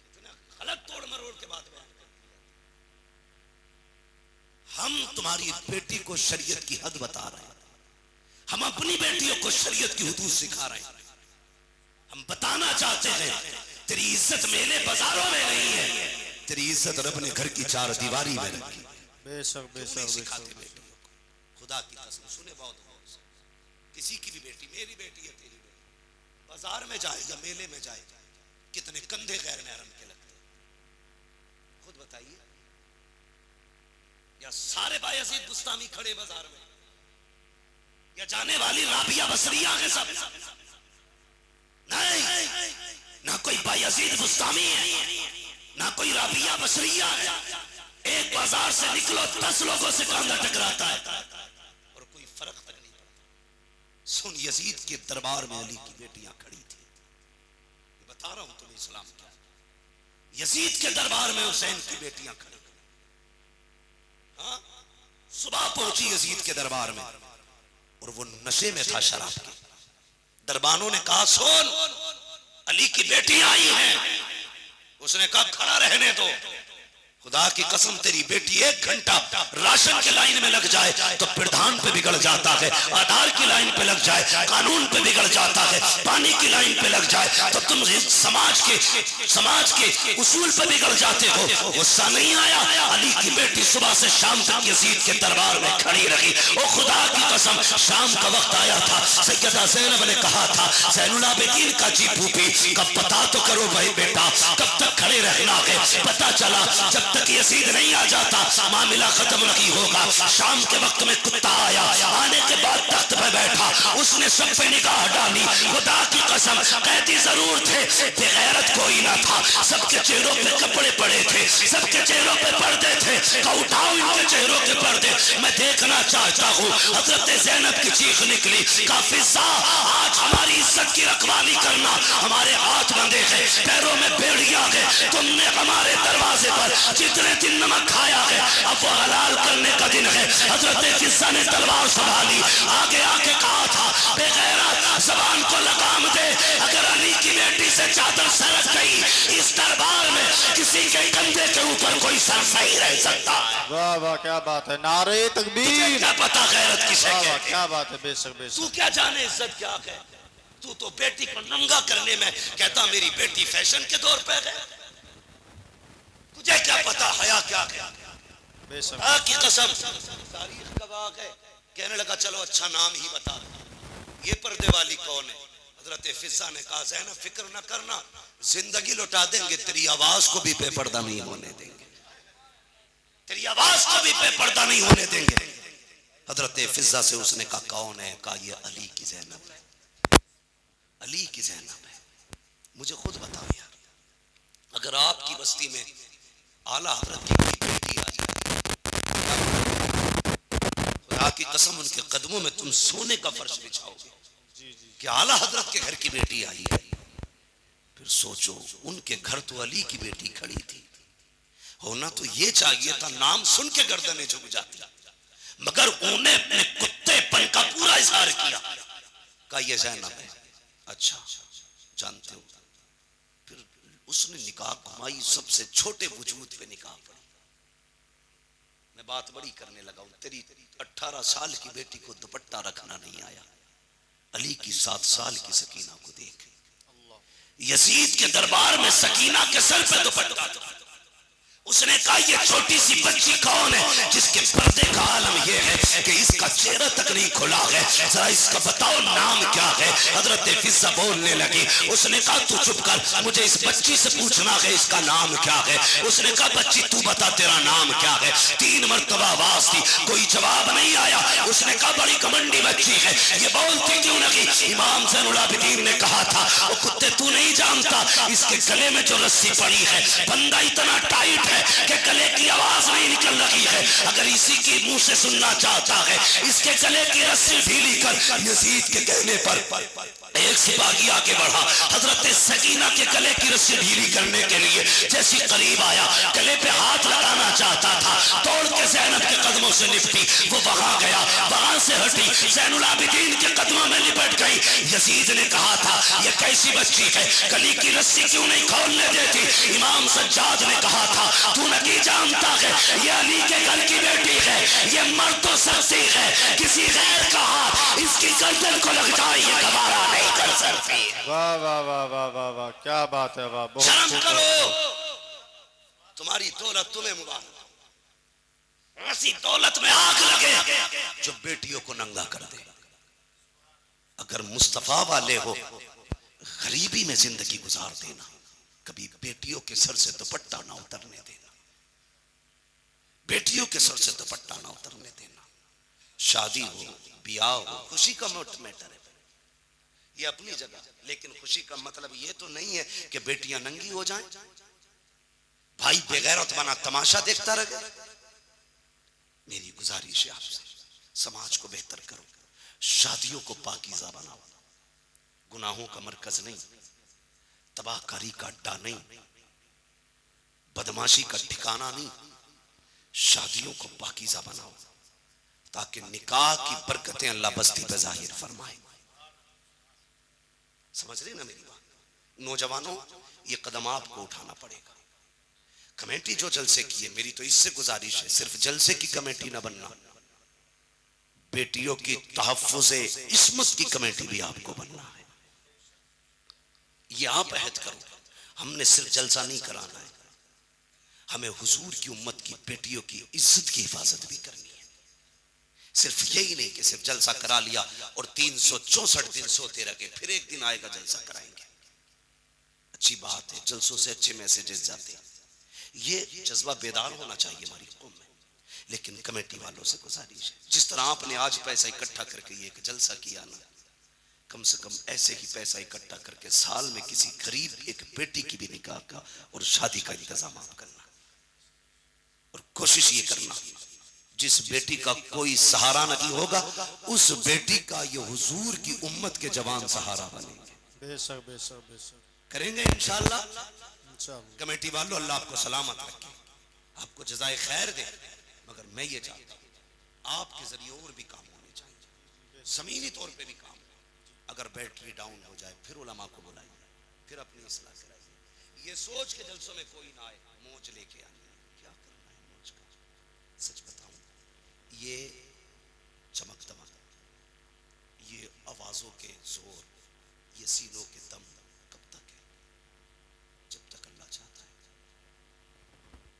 कितना गलत तोड़ मरोड़ के बाद बयान कर दिया। हम तुम्हारी बेटी को शरीयत की हद बता रहे हैं, हम अपनी बेटियों को शरीयत की हुदूद सिखा रहे हैं। हम बताना चाहते हैं तेरी इज्जत मेले बाजारों में नहीं है, तेरी इज्जत रब ने घर की 4 दीवारी में रखी। बेशक बेशक सिखाते बेशक। बेटियों को, खुदा की कसम सुने बहुत गौर से, किसी की भी बेटी, मेरी बेटी है, तेरी बेटी, बाजार में जाए या मेले में जाए, कितने कंधे गैर महरम के लगते हैं, खुद बताइए। या सारे बायजीद बुस्तामी खड़े बाजार में, या जाने वाली राबिया बसरिया है सब? नहीं, ना कोई बायजीद बुस्तामी है, ना कोई राबिया बसरिया है। एक बाजार से निकलो 10 लोगों से कांधा टकराता है और कोई फर्क तक नहीं पड़ता। सुन, यजीद के दरबार में अली की बेटियां खड़ी थी, बता रहा हूं तुम्हें इस्लाम क्या। यजीद के दरबार में हुसैन की बेटियां खड़ी। हाँ, सुबह पहुंची यजीद के दरबार में और वो नशे में था शराब के। दरबानों ने कहा सुन, अली की बेटियां आई हैं। उसने कहा खड़ा रहने दो, खुदा की कसम तेरी बेटी 1 घंटा राशन के लाइन में लग जाए तो प्रधान पे बिगड़ जाता है, आधार की लाइन पे लग जाए कानून पे बिगड़ जाता है, पानी की लाइन पे लग जाए तो तुम समाज के उसूल पे बिगड़ जाते हो। गुस्सा नहीं आया? अली की बेटी सुबह से शाम तक यजीद के दरबार में खड़ी रही। ओ खुदा की कसम, शाम का वक्त आया था, सैयदा ज़ैनब ने कहा था ज़ैनुल आबिदीन का जी फूफी कब पता तो करो भाई बेटा, कब तक खड़े रहना है। पता चला जब तक यजीद नहीं आ जाता मामला खत्म नहीं होगा। शाम के वक्त में कुत्ता आया, आने के बाद तख्त पे बैठा, उसने सब पे निगाह डाली। खुदा की कसम, कैदी जरूर थे, बेगैरत कोई ना था। सबके चेहरों पे कपड़े पड़े थे, सबके चेहरों पे पर्दे थे। उठाओ इनके चेहरों के पर्दे, मैं देखना चाहता हूँ। हजरत ज़ैनब की चीख निकली, काफिज़ा आज हमारी इज्जत की रखवाली करना। हमारे हाथ बंधे हैं, पैरों में बेड़ियां हैं, तुमने हमारे दरवाजे पर जितने दिन नमक खाया है अब वो हलाल करने का दिन है। हजरत फिज़्ज़ा ने तलवार संभाली, आगे आके कहा था बेगैरत ज़बान को लगाम दे, अगर अली की बेटी से चादर सरक गई इस दरबार में किसी के कंधे के ऊपर कोई सर नहीं रह सकता। वाह वाह, क्या बात है। नारे तकबीर। क्या पता गैरत किसे कहते हैं? क्या बात है। बेशक बेशक। तू क्या जाने इज्जत क्या है? तू तो बेटी को नंगा करने में कहता मेरी बेटी फैशन के दौर पे है। तुझे क्या पता हया क्या है? बेशक की कसम, तारीख का वाक़ है। कहने लगा चलो अच्छा नाम ही बता, ये पर्दे वाली कौन है? हजरत फिज़्ज़ा ने कहा ज़ैनब फिक्र न करना, जिंदगी लौटा देंगे, तेरी आवाज को भी बेपर्दा नहीं होने देंगे, तेरी आवाज को भी बेपर्दा नहीं होने देंगे। हजरत फिज़्ज़ा से उसने कहा कौन है? कहा ये अली की ज़ैनब है, अली की ज़ैनब है। मुझे खुद बताओ यार, अगर आपकी बस्ती में आला हजरत की बेटी आ जाए, खुदा की कसम उनके कदमों में तुम सोने का फर्श बिछाओगे कि आला हजरत के घर की बेटी आई है। फिर सोचो उनके घर तो अली की बेटी खड़ी थी, होना तो ये चाहिए था नाम सुन के गर्दनें झुक जाती, मगर उन्हें अपने कुत्तेपन का पूरा इजहार किया। कहा ये ज़ैनब है। अच्छा जानते हो। फिर उसने निकाह घुमाई, सबसे छोटे वजूद पे निकाह पड़ी। मैं बात बड़ी करने लगा हूं, तेरी 18 साल की बेटी को दुपट्टा रखना नहीं आया, अली की 7 साल की सकीना को देख। यजीद के दरबार में सकीना के सर पे दुपट्टा था। उसने कहा ये छोटी सी बच्ची कौन है जिसके पर्दे का आलम यह है कि इसका चेहरा तक नहीं खुला है, जरा इसका बताओ नाम क्या है। हजरत फिजा बोलने लगी। उसने कहा तू चुप कर, मुझे इस बच्ची से पूछना है इसका नाम क्या है। उसने कहा बच्ची तू बता तेरा नाम क्या है। 3 मरतबा आवाज दी, कोई जवाब नहीं आया। उसने कहा बड़ी घमंडी बच्ची है, ये बोलती क्यों नहीं। इमाम ज़ैनुल आबिदीन ने कहा था वो कुत्ते तू नहीं जानता इसके गले में जो रस्सी पड़ी है बंदा इतना टाइट कि गले की आवाज नहीं निकल रही है। अगर इसी की मुंह से सुनना चाहता है इसके गले की रस्सी ढीली कर। यजीद के कहने पर एक सिपाही आगे बढ़ा, हजरत सकीना के गले की रस्सी ढीली करने के लिए जैसी करीब आया, गले पे हाथ लगाना चाहता था, तोड़ के ज़ैनब के कदमों से लिपटी। वो वहां गया, वहां से हटी, ज़ैनुल आबिदीन के कदमों में लिपट गई। यजीद ने कहा था ये कैसी बच्ची है, गले की रस्सी क्यों नहीं खोलने देती। इमाम सज्जाद ने कहा था तू नहीं जानता है ये अली के घर की बेटी है, ये मर तो सकती है, किसी गैर का हाथ इसकी गर्दन को लग जाए ये गवारा नहीं कर सकती। वाह वाह वाह वाह वाह वाह, क्या बात है, वाह, बहुत शर्म करो, तुम्हारी दौलत तुम्हें मुबारक। ऐसी दौलत में आग लगे जो बेटियों को नंगा कर दे। अगर मुस्तफा वाले हो गरीबी में जिंदगी गुजार देना, कभी बेटियों के सर से दुपट्टा ना उतरने देना, बेटियों के सर से दुपट्टा ना उतरने देना। शादी हो, ब्याह हो, खुशी का मैटर है ये अपनी जगह, लेकिन खुशी का मतलब ये तो नहीं है कि बेटियां नंगी हो जाएं, भाई बेगैरत बना तमाशा देखता रहे। मेरी गुजारिश है आपसे, समाज को बेहतर करो, शादियों को पाकीज़ा बनाओ, गुनाहों का मरकज नहीं, तबाहकारी का अड्डा नहीं, बदमाशी का ठिकाना नहीं। शादियों को पाकीज़ा बनाओ ताकि निकाह की बरकतें अल्लाह बस्ती पे जाहिर फरमाए। समझ रहे ना मेरी बात। नौजवानों ये कदम आपको उठाना पड़ेगा। कमेटी जो जलसे की है, मेरी तो इससे गुजारिश है सिर्फ जलसे की कमेटी ना बनना, बेटियों की तहफ्फुज़े इस्मत की कमेटी भी आपको बनना है। ये आप अहद करो, हमने सिर्फ जलसा नहीं कराना है, हमें हुजूर की उम्मत की बेटियों की इज्जत की हिफाजत भी करनी है। सिर्फ यही नहीं कि सिर्फ जलसा करा लिया और 364 दिन सोते रहे, फिर एक दिन आएगा जलसा कराएंगे। अच्छी बात है, जलसों से अच्छे मैसेजेस जाते हैं, ये जज्बा बेदार होना चाहिए हमारी कौम में। लेकिन कमेटी वालों से गुजारिश है, जिस तरह आपने आज पैसा इकट्ठा करके ये एक जलसा किया ना, कम से कम ऐसे ही पैसा इकट्ठा करके साल में किसी गरीब एक बेटी की भी निकाह का और शादी का इंतजाम करना, और कोशिश ये करना जिस बेटी का कोई सहारा नहीं होगा उस बेटी का ये हुजूर की उम्मत के जवान सहारा बनेंगे। बेशक बेशक बेशक करेंगे इंशाअल्लाह। कमेटी वालों अल्लाह आपको सलामत रखे, आपको जज़ाए खैर दे। मगर मैं ये चाहता हूँ आपके जरिए और भी काम होने चाहिए, ज़मीनी तौर पे भी काम। अगर बैटरी डाउन हो जाए फिर उलमा को बुलाइए, फिर अपनी इस्लाह कराइए। ये सोच के जलसों में कोई ना आए मौज लेके आने, क्या करना है मौज का। सच बताऊं, ये चमक दमक, ये आवाजों के जोर, ये सीनों के दम कब तक है? जब तक अल्लाह चाहता है।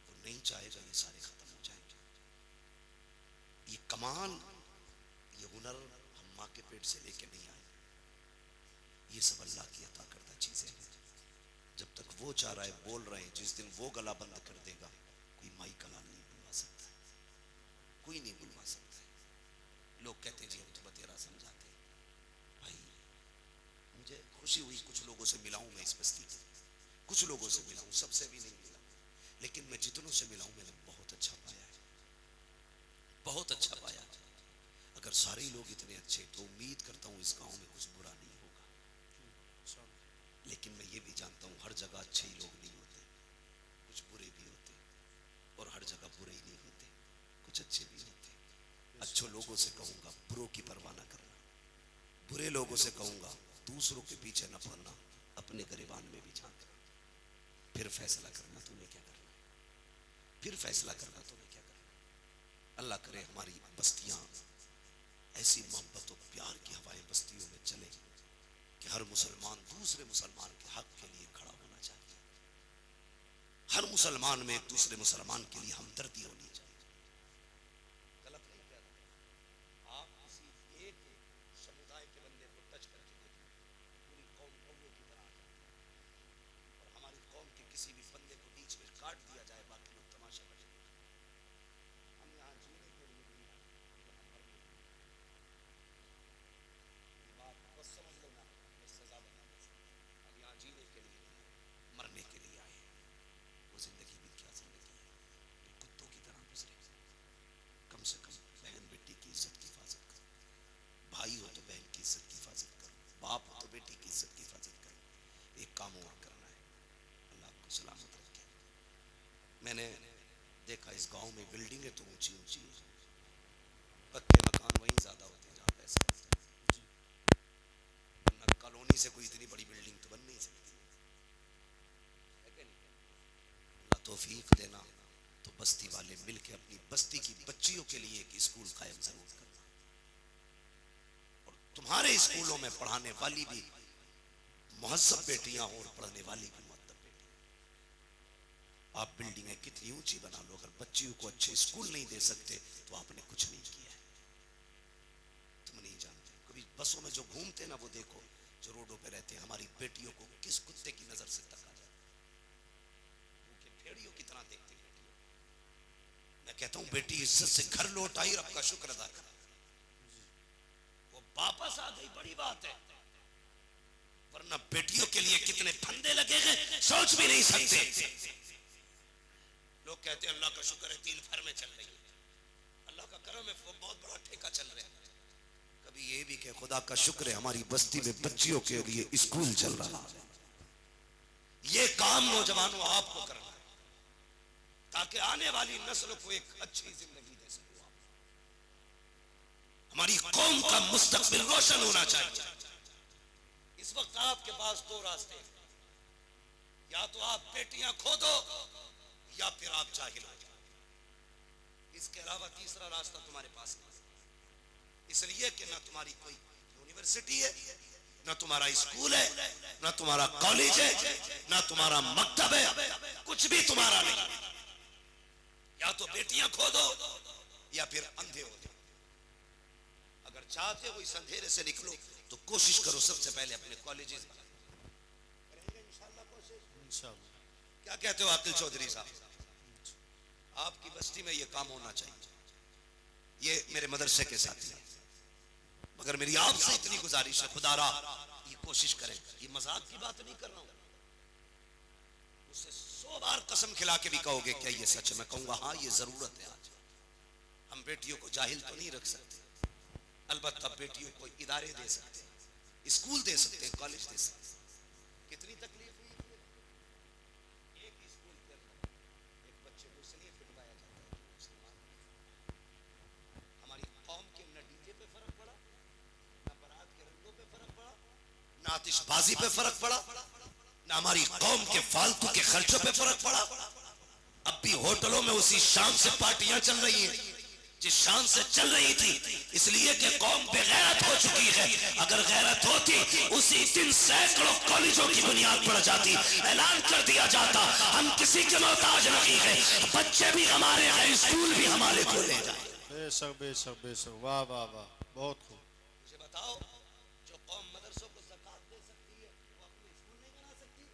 वो नहीं चाहेगा ये सारे खत्म हो जाएंगे। ये कमाल, ये हुनर हम माँ के पेट से लेके नहीं आए, ये सब अल्लाह की अता करता चीजें हैं। जब तक वो चाह रहा है बोल रहे हैं, जिस दिन वो गला बंद कर देगा कोई माई का लाल नहीं बुलवा सकता है, कोई नहीं बुलवा सकता है। लोग कहते जी हम तो बतेरा समझाते हैं। भाई मुझे खुशी हुई कुछ लोगों से मिला हूं, मैं इस बस्ती के कुछ लोगों से मिला हूं, सबसे भी नहीं मिला, लेकिन मैं जितनों से मिला हूं मैंने बहुत अच्छा पाया है, बहुत अच्छा पाया। अगर सारे लोग इतने अच्छे तो उम्मीद करता हूँ इस गांव में कुछ बुरा नहीं होगा। लेकिन मैं ये भी जानता हूँ हर जगह अच्छे ही लोग नहीं होते, कुछ बुरे भी होते, और हर जगह बुरे ही नहीं होते, कुछ अच्छे भी होते। अच्छे लोगों से कहूँगा बुरों की परवाह न करना, बुरे लोगों से कहूँगा दूसरों के पीछे न पड़ना, अपने गिरबान में भी झांकना, फिर फैसला करना तुम्हें क्या करना, फिर फैसला करना तुम्हें क्या करना। अल्लाह करे हमारी बस्तियां ऐसी मोहब्बत और प्यार की हवाएं बस्तियों में चले कि हर मुसलमान दूसरे मुसलमान के हक के लिए खड़ा होना चाहिए, हर मुसलमान में एक दूसरे मुसलमान के लिए हमदर्दी होनी चाहिए। गलत नहीं कह रहा, आप किसी एक समुदाय के बंदे को टच करके देखिए, पूरी कौम कौमों की तरह आ जाती है। और हमारी कौम के किसी भी बंदे को बीच में काट दिया जाए, बाकी लोग तमाशा बचे। हम यहाँ जीने के लिए नहीं आए, बात बस समझ लेना, इससे ज्यादा ना बस। हम यहाँ जीने के लिए नहीं आए, मरने के लिए आए हैं। वो जिंदगी भी क्या जिंदगी है, ये कुत्तों की तरह गुजरे। कम से कम बहन बेटी की इज्जत की हिफाजत करो, भाई हो तो बहन की इज्जत की हिफाजत करो, बाप हो तो बेटी की इज्जत की हिफाजत करो। एक काम और करना है, अल्लाह आपको सलामत रखे। मैंने देखा इस गांव में बिल्डिंगें तो ऊंची ऊंची हैं, पक्के मकान वहीं ज्यादा होते हैं जहाँ पैसा होता है, वरना कॉलोनी से कोई इतनी बड़ी बिल्डिंग तो बन नहीं सकती है कि नहीं। अल्लाह तौफीक देना तो बस्ती वाले मिलके अपनी बस्ती की बच्चियों के लिए एक स्कूल कायम जरूर करना, और तुम्हारे स्कूलों में पढ़ाने वाली भी मुहज्जब बेटियां हो और पढ़ने वाली भी मुअद्दब बेटियां। आप बिल्डिंगें कितनी ऊंची बना लो, अगर बच्चियों को अच्छे स्कूल नहीं दे सकते तो आपने कुछ नहीं किया है। तुम नहीं जानते, कभी बसों में जो घूमते ना वो देखो, जो रोडों पे रहते हैं, हमारी बेटियों को किस कुत्ते की नजर से तका जाता है, वो भेड़ियों की तरह देखते बेटियों। मैं कहता हूं बेटी इज्जत से घर लौट आई, रब का शुक्र अदा करा, वो वापस आ गई, बड़ी बात है। वरना बेटियों के लिए कितने फंदे लगे हैं सोच भी नहीं सकते। लोग कहते हैं अल्लाह का शुक्र है 3 फर्में चल रही है, अल्लाह का करम है, वो बहुत बड़ा ठेका चल रहा है। कभी ये भी कहे खुदा का शुक्र है हमारी बस्ती में बच्चियों के लिए स्कूल चल रहा है। ये काम नौजवानों आपको करना है ताकि आने वाली नस्ल को एक अच्छी जिंदगी दे सको। हमारी कौम का मुस्तकबिल रोशन होना चाहिए। इस वक्त आपके पास 2 रास्ते हैं, या तो आप बेटियां खो दो या फिर आप जाहिल हो जाओ, इसके अलावा तीसरा रास्ता तुम्हारे पास नहीं। इसलिए कि ना तुम्हारी कोई यूनिवर्सिटी है, ना तुम्हारा स्कूल है, ना तुम्हारा कॉलेज है, ना तुम्हारा मकतब है, कुछ भी तुम्हारा नहीं। या तो बेटियां खो दो या फिर अंधे हो जाओ। अगर चाहते हो इस अंधेरे से निकलो तो कोशिश करो सबसे पहले अपने कॉलेजेस करेंगे इंशाअल्लाह कोशिश। इंशाअल्लाह। क्या कहते हो आकिल चौधरी साहब? आपकी बस्ती में ये काम होना चाहिए, ये मेरे मदरसे के साथी हैं, मगर मेरी आपसे इतनी गुजारिश है खुदारा ये कोशिश करें। ये मजाक की बात नहीं कर रहा हूं, मुझसे 100 बार कसम खिला के भी कहोगे क्या ये सच है, मैं कहूंगा हाँ ये जरूरत है। आज हम बेटियों को जाहिल तो नहीं रख सकते, अलबत्ता बेटियों को इदारे दे सकते हैं, स्कूल दे सकते हैं, कॉलेज दे सकते हैं। कितनी तकलीफ हुई थी, एक ही स्कूल के अंदर एक बच्चे को इसलिए पिटवाया जाता है कि मुसलमान। हमारी कौम के न डीजे पे फर्क पड़ा, न बारात के रंगों पे फर्क पड़ा, न आतिशबाजी पे फर्क पड़ा, न हमारी कौम के फालतू के खर्चों पे फर्क पड़ा। अब भी होटलों में उसी शान से पार्टियां चल रही हैं जिस शान से चल रही थी, इसलिए कि कौम बेगैरत हो चुकी है। अगर गैरत होती उसी दिन सैकड़ों कॉलेजों की बुनियाद पड़ जाती, ऐलान कर दिया जाता हम किसी के मोहताज नहीं है, बच्चे भी हमारे हैं, स्कूल भी हमारे खोले जाए। बेशक बेशक बेशक, वाह वाह वाह, बहुत खूब। मुझे बताओ जो कौम मदरसों को ज़कात दे सकती है वो अपने स्कूल नहीं बना सकती?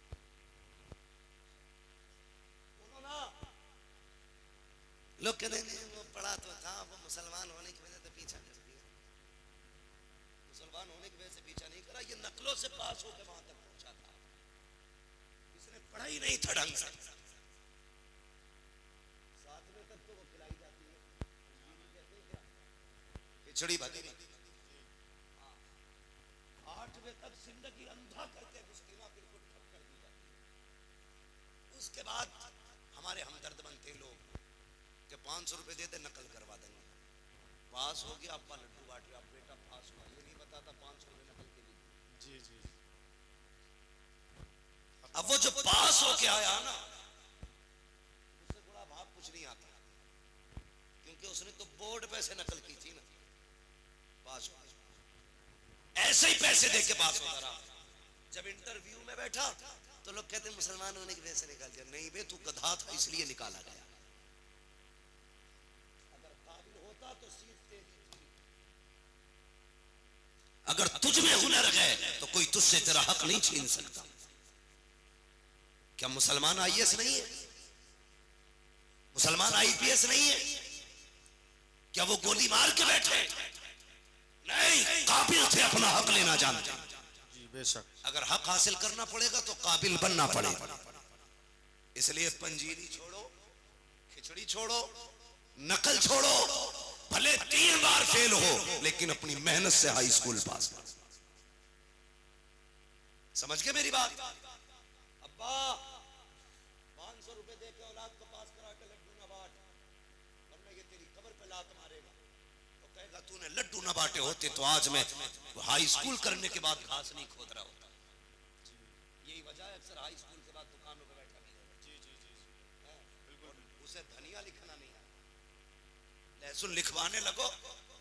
बोलो ना। लोग कहते हैं वो पढ़ा तो था, वो मुसलमान होने की वजह से पीछा कर दिया। मुसलमान होने की वजह से पीछा नहीं करा, ये नकलों से पास होकर वहां तक पहुंचा था, इसने पढ़ा ही नहीं था ढंग से। सातवें तक तो वो खिलाई जाती है, कहते हैं क्या खिचड़ी बनी नहीं। 8 बजे तक जिंदगी अंधा करके मुस्लिमा बिल्कुल ठप कर दी जाती है। उसके बाद हमारे हमदर्द बनते लोग कि 500 रुपए दे दे नकल करवा देंगे। पास हो गया, अब्बा लड्डू बांट रहे, अब बेटा पास हुआ, ये नहीं बताता 500 रुपए नकल के लिए। जी जी। अब वो जो पास होके आया ना, उससे बड़ा भाग कुछ नहीं आता, क्योंकि उसने तो बोर्ड पे से नकल की थी ना, पास हो गया। ऐसे ही पैसे दे के पास होता रहा। जब इंटरव्यू में बैठा तो लोग कहते मुसलमान होने की वजह से निकाल दिया। नहीं बे, तू गधा था इसलिए निकाला गया। अगर काबिल होता तो सीट तेरी थी। अगर तुझ में हुनर है तो कोई तुझसे तेरा हक नहीं छीन सकता। क्या मुसलमान आईएएस नहीं है? मुसलमान आईपीएस नहीं है? क्या वो गोली मार के बैठे? नहीं, काबिल थे, अपना हक लेना जानते। जी बेशक। अगर हक हासिल करना पड़ेगा तो काबिल बनना पड़ेगा। इसलिए पंजीरी छोड़ो, खिचड़ी छोड़ो, नकल छोड़ो, भले 3 बार फेल हो लेकिन अपनी मेहनत से हाई स्कूल पास करो। समझ गए मेरी बात? अब्बा 500 रुपए दे के औलाद को पास करा के लड्डू ना बांट, वरना ये तेरी कब्र पे लात मारेगा। तो कहेगा तूने लड्डू ना बांटे होते तो आज मैं हाई स्कूल करने के बाद घास नहीं खोद रहा होता। यही वजह है अक्सर हाई स्कूल के बाद दुकानों पे बैठा नहीं रहता। जी जी जी बिल्कुल। उसे धनिया लिखना नहीं आता, लहसुन लिखवाने लगो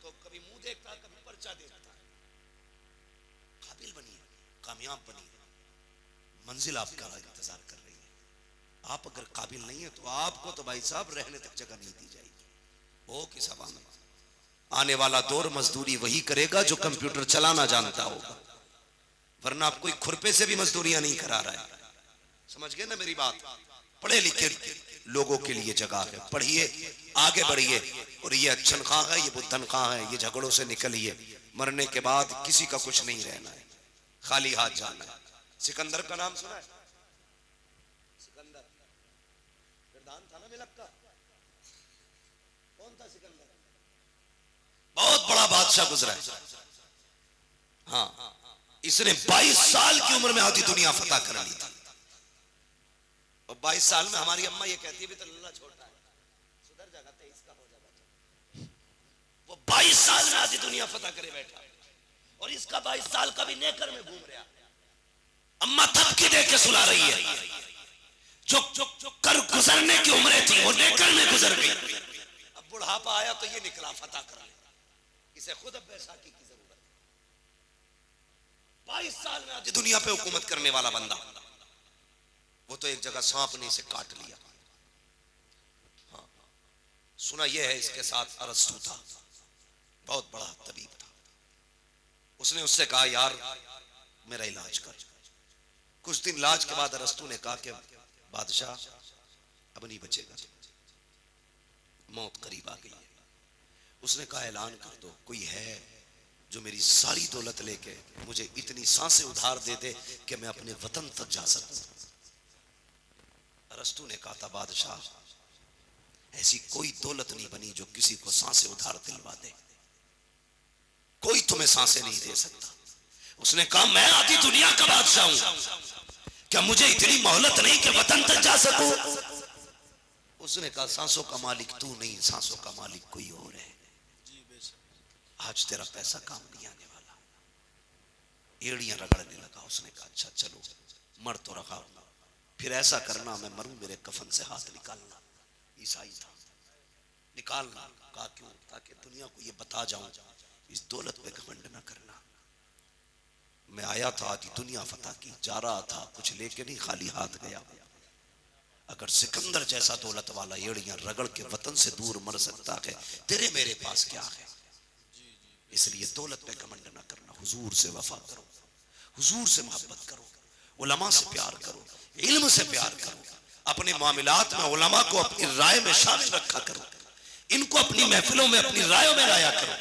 तो कभी मुंह देखता, कभी पर्चा देखता। काबिल बनिए, कामयाब बनिए, मंजिल आपका इंतजार कर रही है। आप अगर काबिल नहीं है तो आपको तो भाई साहब रहने तक जगह नहीं दी जाएगी। वो किस हवा में? आने वाला दौर मजदूरी वही करेगा जो कंप्यूटर चलाना जानता होगा, वरना आप कोई खुरपे से भी मजदूरियां नहीं करा रहा है। समझ गए ना मेरी बात? पढ़े लिखे लोगों के लिए जगह है, पढ़िए, आगे बढ़िए। और ये तनख्वाह है, ये वो तनख्वाह है, ये झगड़ों से निकलिए। मरने के बाद किसी का कुछ नहीं रहना है, खाली हाथ जाना है। सिकंदर का नाम सुना है? सिकंदर प्रधान था ना मिलक का। कौन था सिकंदर? बहुत बड़ा बादशाह गुजरा है। हाँ, इसने 22 साल की उम्र में आधी दुनिया फतह कर ली थी। और 22 साल में हमारी अम्मा ये कहती है भी तो लल्ला छोटा है, सुधर जाएगा, 23 का हो जाएगा। वो 22 साल में आधी दुनिया फतह करे बैठा, और इसका 22 साल का भी नेकर में घूम रहा। अम्मा थपकी दे के सुला रही है। जो कर गुजरने की उम्र थी वो नेकर में गुजर गई। अब बुढ़ापा आया तो ये निकला फतह कर ले। इसे खुद अब बैसाखी की जरूरत है। 22 साल में आधी दुनिया पे हुकूमत करने वाला बंदा, वो तो एक जगह सांप ने इसे काट लिया। हाँ, सुना यह है इसके साथ अरस्तु था, बहुत बड़ा तबीब था। उसने उससे कहा यार मेरा इलाज कर। कुछ दिन इलाज के बाद अरस्तु ने कहा कि बादशाह अब नहीं बचेगा, मौत करीब आ गई है। उसने कहा ऐलान कर दो, कोई है जो मेरी सारी दौलत लेके मुझे इतनी सांसें उधार दे दे कि मैं अपने वतन तक जा सकूं। अरस्तु ने कहा था बादशाह ऐसी कोई दौलत नहीं बनी जो किसी को सांसें उधार दिलवा दे, कोई तुम्हें सांसें नहीं दे सकता। उसने कहा मैं आधी दुनिया का बादशाह हूं, क्या मुझे इतनी मोहलत नहीं कि वतन तक जा सकूं? उसने कहा सांसों का मालिक तू नहीं, सांसों का मालिक कोई और है। आज तेरा पैसा काम नहीं आने वाला। एड़ियां रगड़ने लगा। उसने कहा अच्छा चलो, मर तो रखा हूं, फिर ऐसा करना मैं मरूं मेरे कफन से हाथ निकालना। ईसाई था, निकालना। कहा क्यों? ताकि दुनिया को ये बता जाऊं इस दौलत पे घमंड न करना। मैं आया था आधी दुनिया फतह की, जा रहा था कुछ लेके नहीं, खाली हाथ गया। अगर सिकंदर जैसा दौलत वाला एड़ियां रगड़ के वतन से दूर मर सकता है, तेरे मेरे पास क्या है? इसलिए दौलत पे घमंड न करना, हुजूर से वफा करो, हुजूर से मोहब्बत करो, उलमा से प्यार करो, इल्म से प्यार करो, अपने मामलात में उलमा को अपनी राय में शामिल रखा करो, इनको अपनी महफिलों में अपनी रायों में लाया करो।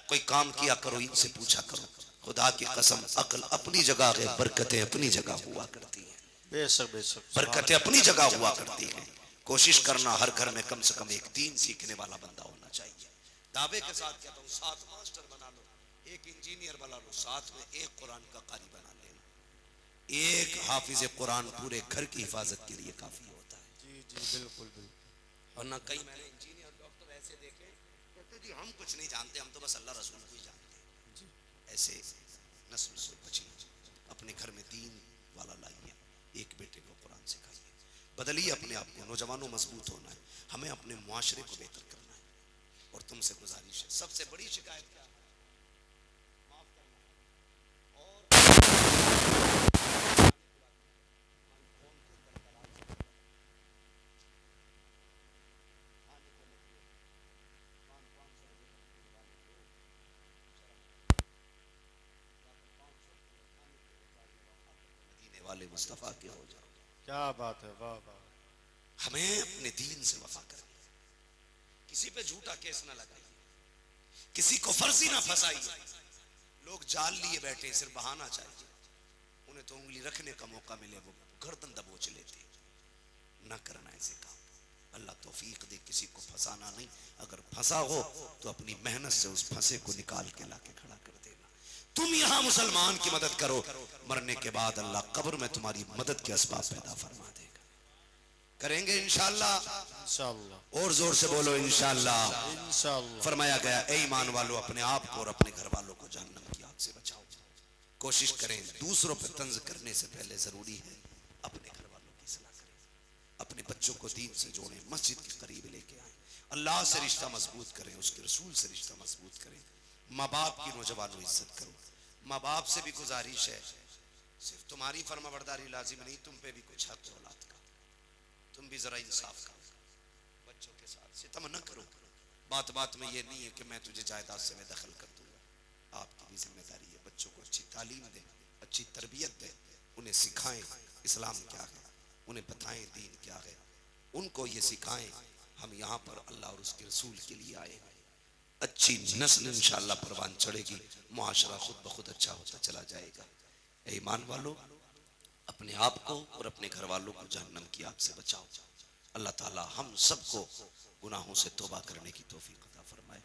कोई काम किया करो, इनसे पूछा करो। खुदा की कसम अक्ल अपनी जगह है, बरकतें अपनी जगह हुआ करती हैं। बेशक बेशक, बरकतें अपनी जगह हुआ करती हैं। कोशिश करना हर घर में कम से कम एक दीन सीखने वाला बंदा होना चाहिए। दावे के साथ कहता हूँ 7 मास्टर बना लो, 1 इंजीनियर बना लो, साथ में 1 कुरान का कारी बना लेना। 1 हाफिज कुरान पूरे घर की हिफाजत के लिए काफी होता है। जी जी बिल्कुल बिल्कुल। वरना कई मैंने इंजीनियर डॉक्टर ऐसे देखे, कहते जी हम कुछ नहीं जानते, हम तो बस अल्लाह रसूल को ही जानते हैं। ऐसे नस्ल से बचिए, अपने घर में दीन वाला लाइए, 1 बेटे को कुरान सिखाइए, बदलिए अपने आप को। नौजवानों मजबूत होना है, हमें अपने मुआशरे को बेहतर करना है। और तुमसे गुजारिश है, सबसे बड़ी शिकायत क्या है? माफ करना। मदीने वाले मुस्तफा के हो जाओ। क्या बात है, वाह वाह। हमें अपने दीन से वफा करनी, किसी पे झूठा केस ना लगाइए, किसी को फर्जी ना फंसाइए। लोग जाल लिए बैठे, सिर्फ बहाना चाहिए, उन्हें तो उंगली रखने का मौका मिले वो गर्दन दबोच लेते। ना करना ऐसे काम। अल्लाह तौफीक दे, किसी को फंसाना नहीं। अगर फंसा हो तो अपनी मेहनत से उस फंसे को निकाल के लाके खड़ा कर देना। तुम यहां मुसलमान की मदद करो, मरने के बाद अल्लाह कब्र में तुम्हारी मदद के असबाब पैदा फरमा देगा। करेंगे इंशाअल्लाह, इंशाअल्लाह। और जोर से बोलो इंशाअल्लाह। इंशाअल्लाह। फरमाया गया, ए ईमान वालों, अपने आप को और अपने घर वालों को जहन्नम की आग से बचाओ। कोशिश करें, दूसरों पर तंज करने से पहले जरूरी है अपने घर वालों की सलाह करें, अपने बच्चों को दीन से जोड़ें, मस्जिद के करीब लेके आए, अल्लाह से रिश्ता मजबूत करें, उसके रसूल से रिश्ता मजबूत करें। माँ बाप की नौजवानों इज्जत करो। माँ बाप से भी गुजारिश है, सिर्फ तुम्हारी फर्माबरदारी लाजिम नहीं, तुम पे भी कुछ हक है औलाद का। तुम भी जरा इंसाफ करो, बच्चों के साथ सितम न करो। बात बात में ये नहीं है कि मैं तुझे जायदाद से मैं दखल कर दूंगा। आपकी भी जिम्मेदारी है, बच्चों को अच्छी तालीम दें, अच्छी तरबियत दें, उन्हें सिखाएं इस्लाम क्या है, उन्हें बताएं दीन क्या है, उनको ये सिखाएं हम यहाँ पर अल्लाह और उसके रसूल के लिए आए। अच्छी नस्ल इंशाअल्लाह परवान चढ़ेगी, मुआशरा खुद ब खुद अच्छा होता चला जाएगा। ए ईमान वालों, अपने आप को और अपने घर वालों को जहन्नम की आग से बचाओ। अल्लाह ताला हम सबको गुनाहों से तौबा करने की तौफीक अता फरमाए,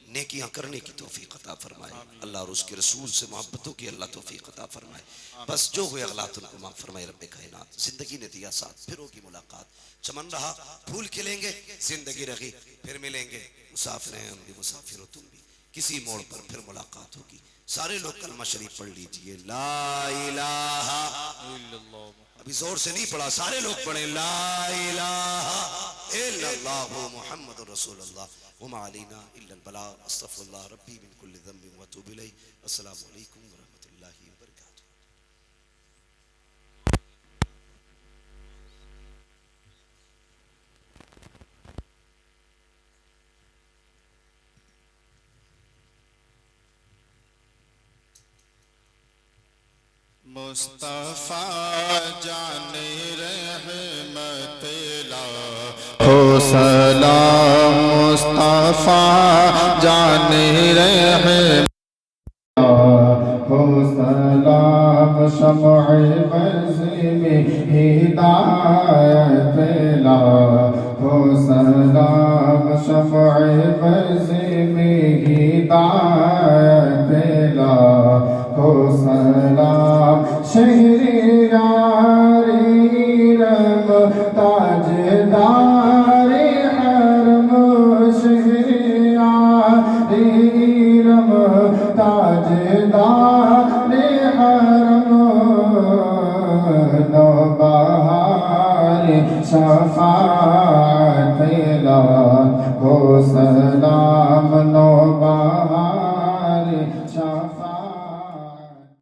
नेकियां करने की तौफीक अता फरमाए। अल्लाह और उसके रसूल से मोहब्बतों की अल्लाह तौफीक अता फरमाए। बस जो हुए अगलात उनको माफ फरमाए रब्बे कायनात। जिंदगी ने दिया साथ, फिर होगी मुलाकात। चमन रहा, फूल खिलेंगे, जिंदगी रही, फिर मिलेंगे। मुसाफिर हैं हम भी, मुसाफिर हो तुम भी, किसी मोड़ पर फिर मुलाकात होगी। सारे लोग कलमा शरीफ पढ़ लीजिए, ला इलाहा इल्लल्लाह। अभी जोर से नहीं पढ़ा, सारे लोग पढ़े, ला इलाहा इल्लल्लाहु मुहम्मदुर रसूलुल्लाह व मा अलैना इल्लल बलाग। अस्तगफिरुल्लाह रब्बी मिन कुल्लि ज़ंबिन व अतूबु इलैहि। अस्सलामु अलैकुम व रहमतुल्लाहि व बरकातुहू। मुस्तफा जाने रहमत ला हो सलाम, मुस्तफा जाने रहमत हो सलाम, शमअ बज़ में हिदायत ला हो सलाम, शमअ बज़ में हिदायत ला हो सलाम, शहरियारी रम ताजदारे हरम, शहरियारी रम ताजदारे हरम, नौबहार शफाअत ला हो सलाम।